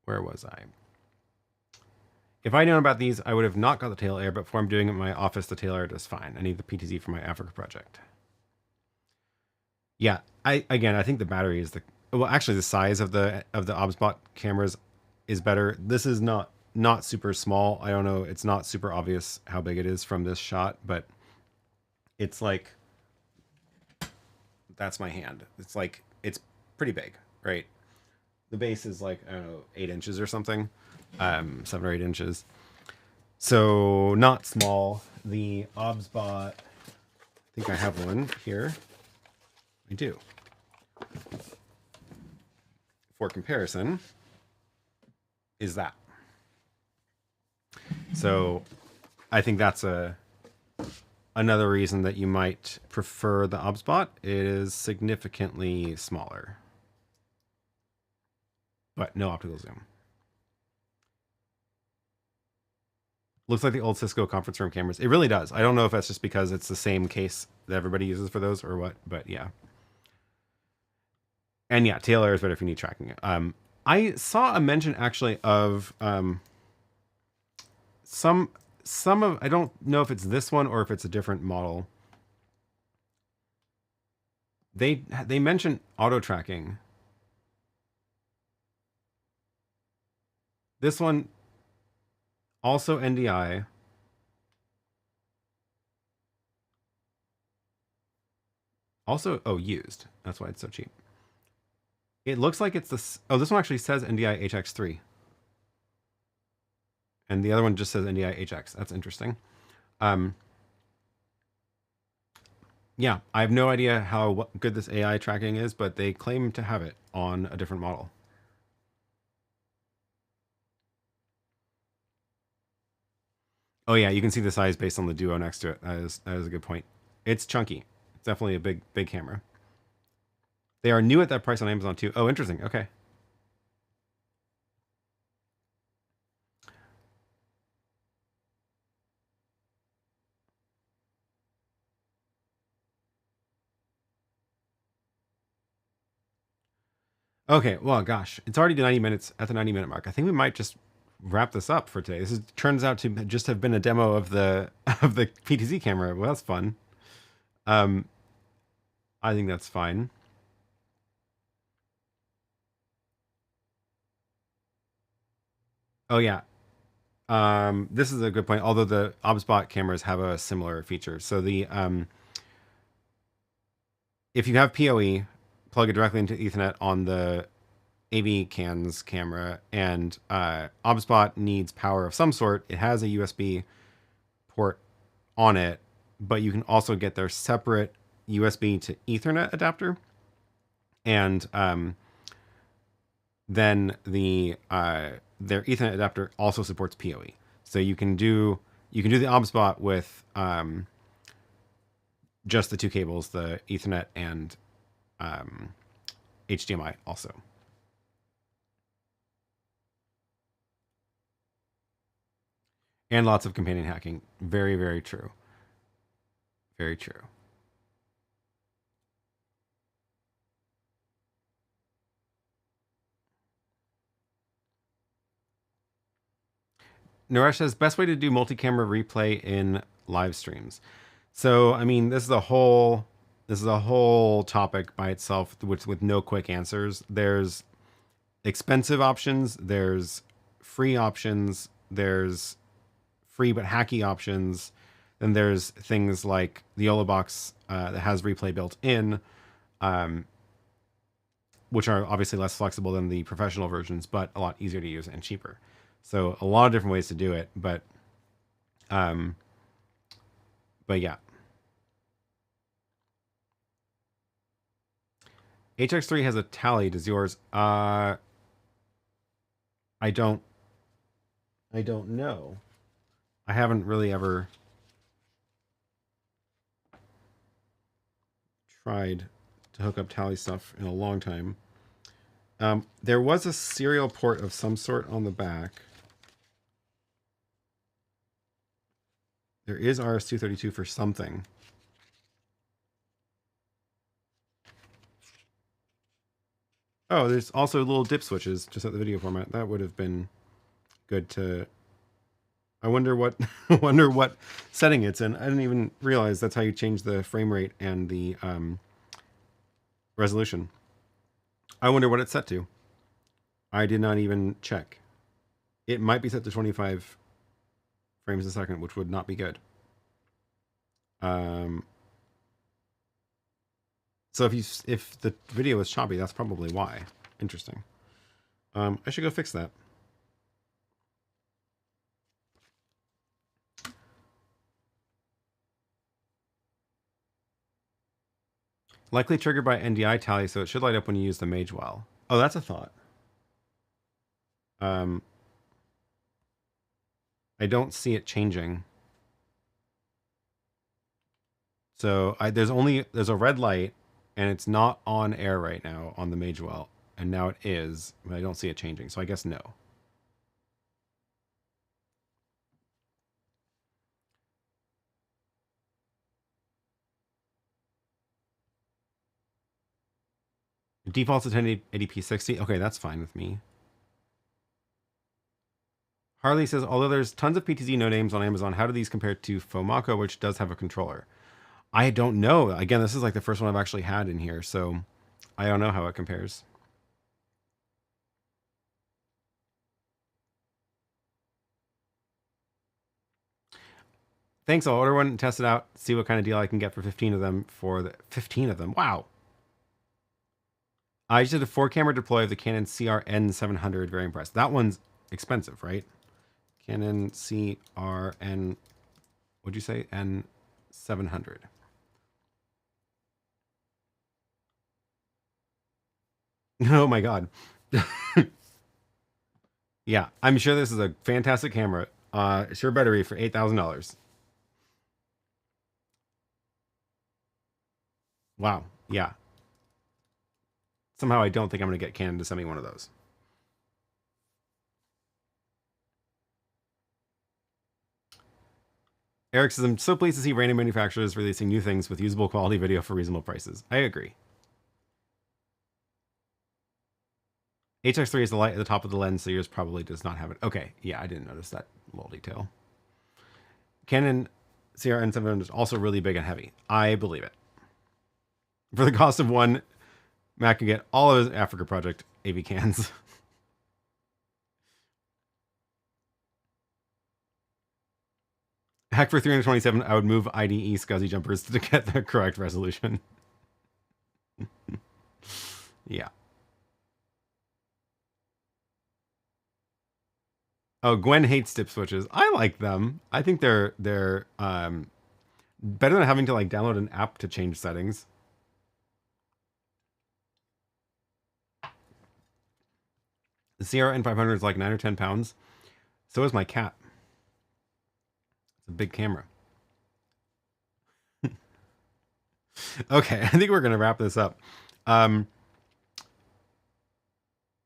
Where was I? If I'd known about these, I would have not got the tail air, but before I'm doing it in my office, the tail air does fine. I need the PTZ for my Africa project. Yeah, I think the battery is well, actually the size of the OBSBot cameras is better. This is not super small. I don't know. It's not super obvious how big it is from this shot, but it's like, that's my hand. It's like, it's pretty big, right? The base is like, I don't know, 8 inches or something, 7 or 8 inches. So not small. The OBSBot, I think I have one here. I do. For comparison, is that. So I think that's another reason that you might prefer the OBSBot. It is significantly smaller, but no optical zoom. Looks like the old Cisco conference room cameras. It really does. I don't know if that's just because it's the same case that everybody uses for those or what, but yeah. And yeah, tail air is better if you need tracking. I saw a mention actually of some of, I don't know if it's this one or if it's a different model. They mentioned auto tracking. This one also NDI. Also, oh, used. That's why it's so cheap. It looks like it's this. Oh, this one actually says NDI HX3. And the other one just says NDI HX. That's interesting. Yeah, I have no idea how good this AI tracking is, but they claim to have it on a different model. Oh yeah, you can see the size based on the Duo next to it. That is a good point. It's chunky. It's definitely a big camera. They are new at that price on Amazon too. Oh, interesting. Okay. Okay, well, gosh, it's already 90 minutes at the 90-minute mark. I think we might just wrap this up for today. This turns out to just have been a demo of the PTZ camera. Well, that's fun. I think that's fine. Oh yeah. This is a good point. Although the OBSBot cameras have a similar feature. So the if you have PoE, plug it directly into Ethernet on the AVKANS camera, and OBSBot needs power of some sort. It has a USB port on it, but you can also get their separate USB to Ethernet adapter, and then their Ethernet adapter also supports PoE. So you can do the OBS-Bot with just the two cables, the Ethernet and HDMI also. And lots of companion hacking. Very, very true. Very true. Naresh says, best way to do multi-camera replay in live streams. So, I mean, this is a whole topic by itself with no quick answers. There's expensive options, there's free options, there's free but hacky options. Then there's things like the YOLO box that has replay built in, which are obviously less flexible than the professional versions, but a lot easier to use and cheaper. So a lot of different ways to do it, but yeah. HX3 has a tally. Does yours? I don't know. I haven't really ever tried to hook up tally stuff in a long time. There was a serial port of some sort on the back. There is RS-232 for something. Oh, there's also little dip switches just at the video format. That would have been good to... I wonder what setting it's in. I didn't even realize that's how you change the frame rate and the resolution. I wonder what it's set to. I did not even check. It might be set to 25 frames a second, which would not be good. So if the video is choppy, that's probably why. Interesting. I should go fix that. Likely triggered by NDI tally, so it should light up when you use the Magewell. Oh, that's a thought. I don't see it changing. So there's a red light, and it's not on air right now on the Magewell, and now it is, but I don't see it changing. So I guess no. Default's at 1080p 60. Okay, that's fine with me. Harley says, although there's tons of PTZ no names on Amazon, how do these compare to Fomaco, which does have a controller? I don't know. Again, this is like the first one I've actually had in here, so I don't know how it compares. Thanks. I'll order one, test it out, see what kind of deal I can get for 15 of them. 15 of them. Wow. I just did a 4-camera deploy of the Canon CRN700. Very impressed. That one's expensive, right? Canon CRN, what'd you say? N700. Oh my God. Yeah, I'm sure this is a fantastic camera. Sure better be for $8,000. Wow. Yeah. Somehow I don't think I'm going to get Canon to send me one of those. Eric says, I'm so pleased to see random manufacturers releasing new things with usable quality video for reasonable prices. I agree. HX3 is the light at the top of the lens, so yours probably does not have it. Okay, yeah, I didn't notice that little detail. Canon CRN700 is also really big and heavy. I believe it. For the cost of one, Matt can get all of his Africa Project AV cans. Heck, for 327, I would move IDE SCSI jumpers to get the correct resolution. Yeah. Oh, Gwen hates dip switches. I like them. I think they're Better than having to like download an app to change settings. The CRN500 is like 9 or 10 pounds. So is my cat. It's a big camera. Okay, I think we're going to wrap this up. That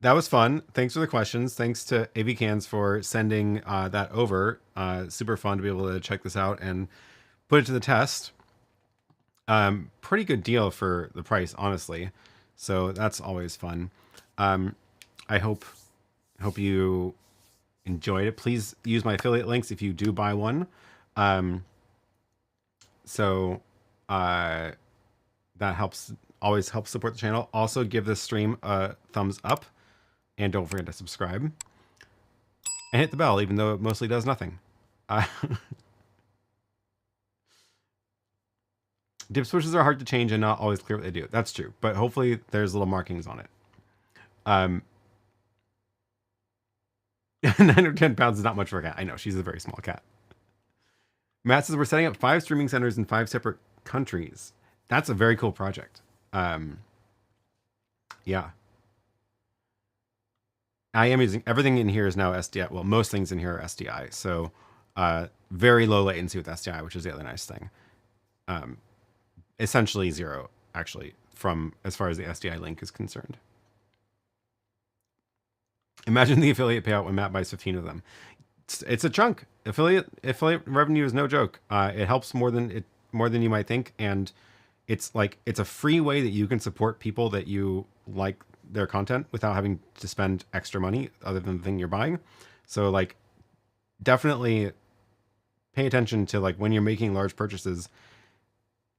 was fun. Thanks for the questions. Thanks to AVKANS for sending that over. Super fun to be able to check this out and put it to the test. Pretty good deal for the price, honestly. So that's always fun. I hope you enjoyed it. Please use my affiliate links if you do buy one. That always helps support the channel. Also give this stream a thumbs up and don't forget to subscribe and hit the bell, even though it mostly does nothing. Dip switches are hard to change and not always clear what they do. That's true, but hopefully there's little markings on it. 9 or 10 pounds is not much for a cat. I know, she's a very small cat. Matt says we're setting up 5 streaming centers in 5 separate countries. That's a very cool project. Yeah. I am using, everything in here is now SDI. Well, most things in here are SDI. So very low latency with SDI, which is the other nice thing. Essentially 0, actually, from as far as the SDI link is concerned. Imagine the affiliate payout when Matt buys 15 of them. It's a chunk. Affiliate revenue is no joke. It helps more than you might think, and it's a free way that you can support people that you like their content without having to spend extra money other than the thing you're buying. So like, definitely pay attention to like when you're making large purchases.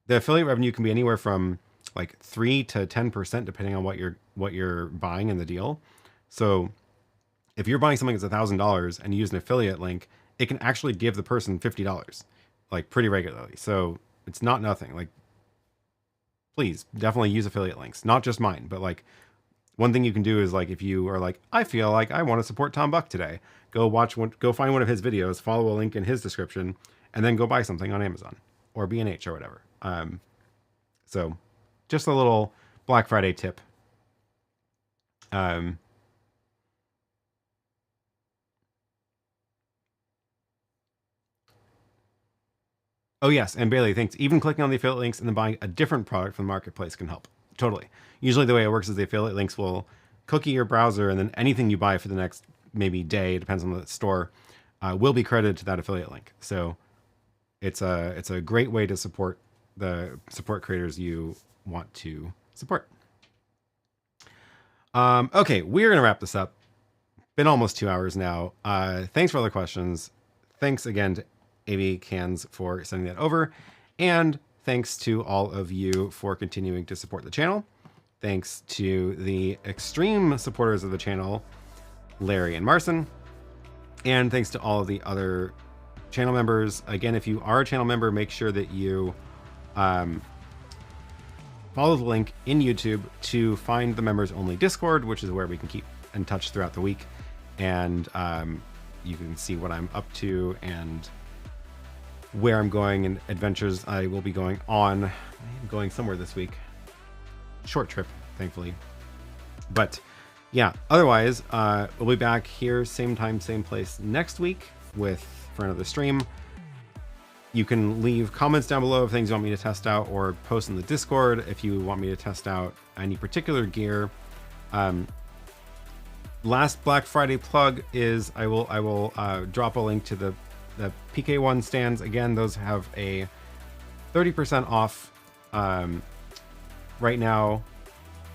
The affiliate revenue can be anywhere from like 3 to 10% depending on what you're buying in the deal. So if you're buying something that's $1,000 and you use an affiliate link, it can actually give the person $50 like pretty regularly. So it's not nothing. Like, please definitely use affiliate links, not just mine, but like one thing you can do is like, if you are like, I feel like I want to support Tom Buck today, go find one of his videos, follow a link in his description, and then go buy something on Amazon or B&H or whatever. So just a little Black Friday tip. Oh yes, and Bailey, thanks. Even clicking on the affiliate links and then buying a different product from the marketplace can help. Totally. Usually the way it works is the affiliate links will cookie your browser, and then anything you buy for the next maybe day, depends on the store, will be credited to that affiliate link. So it's a great way to support creators you want to support. Okay, we're gonna wrap this up. Been almost 2 hours now. Thanks for all the questions. Thanks again to AVKANS for sending that over, and thanks to all of you for continuing to support the channel. Thanks to the extreme supporters of the channel, Larry and Marson, and thanks to all of the other channel members. Again, if you are a channel member, make sure that you follow the link in YouTube to find the members only Discord, which is where we can keep in touch throughout the week, and you can see what I'm up to and where I'm going and adventures I will be going on. I'm going somewhere this week. Short trip, thankfully. But yeah, otherwise, we'll be back here same time, same place next week for another stream. You can leave comments down below of things you want me to test out, or post in the Discord if you want me to test out any particular gear. Last Black Friday plug is I will drop a link to the PK1 stands. Again, those have a 30% off right now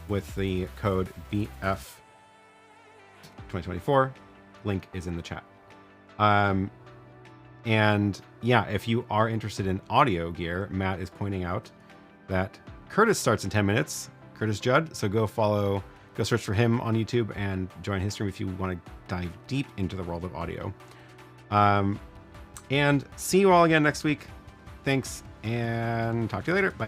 with the code BF2024. Link is in the chat. And yeah, if you are interested in audio gear, Matt is pointing out that Curtis starts in 10 minutes, Curtis Judd. So go search for him on YouTube and join his stream if you want to dive deep into the world of audio. And see you all again next week. Thanks, and talk to you later. Bye.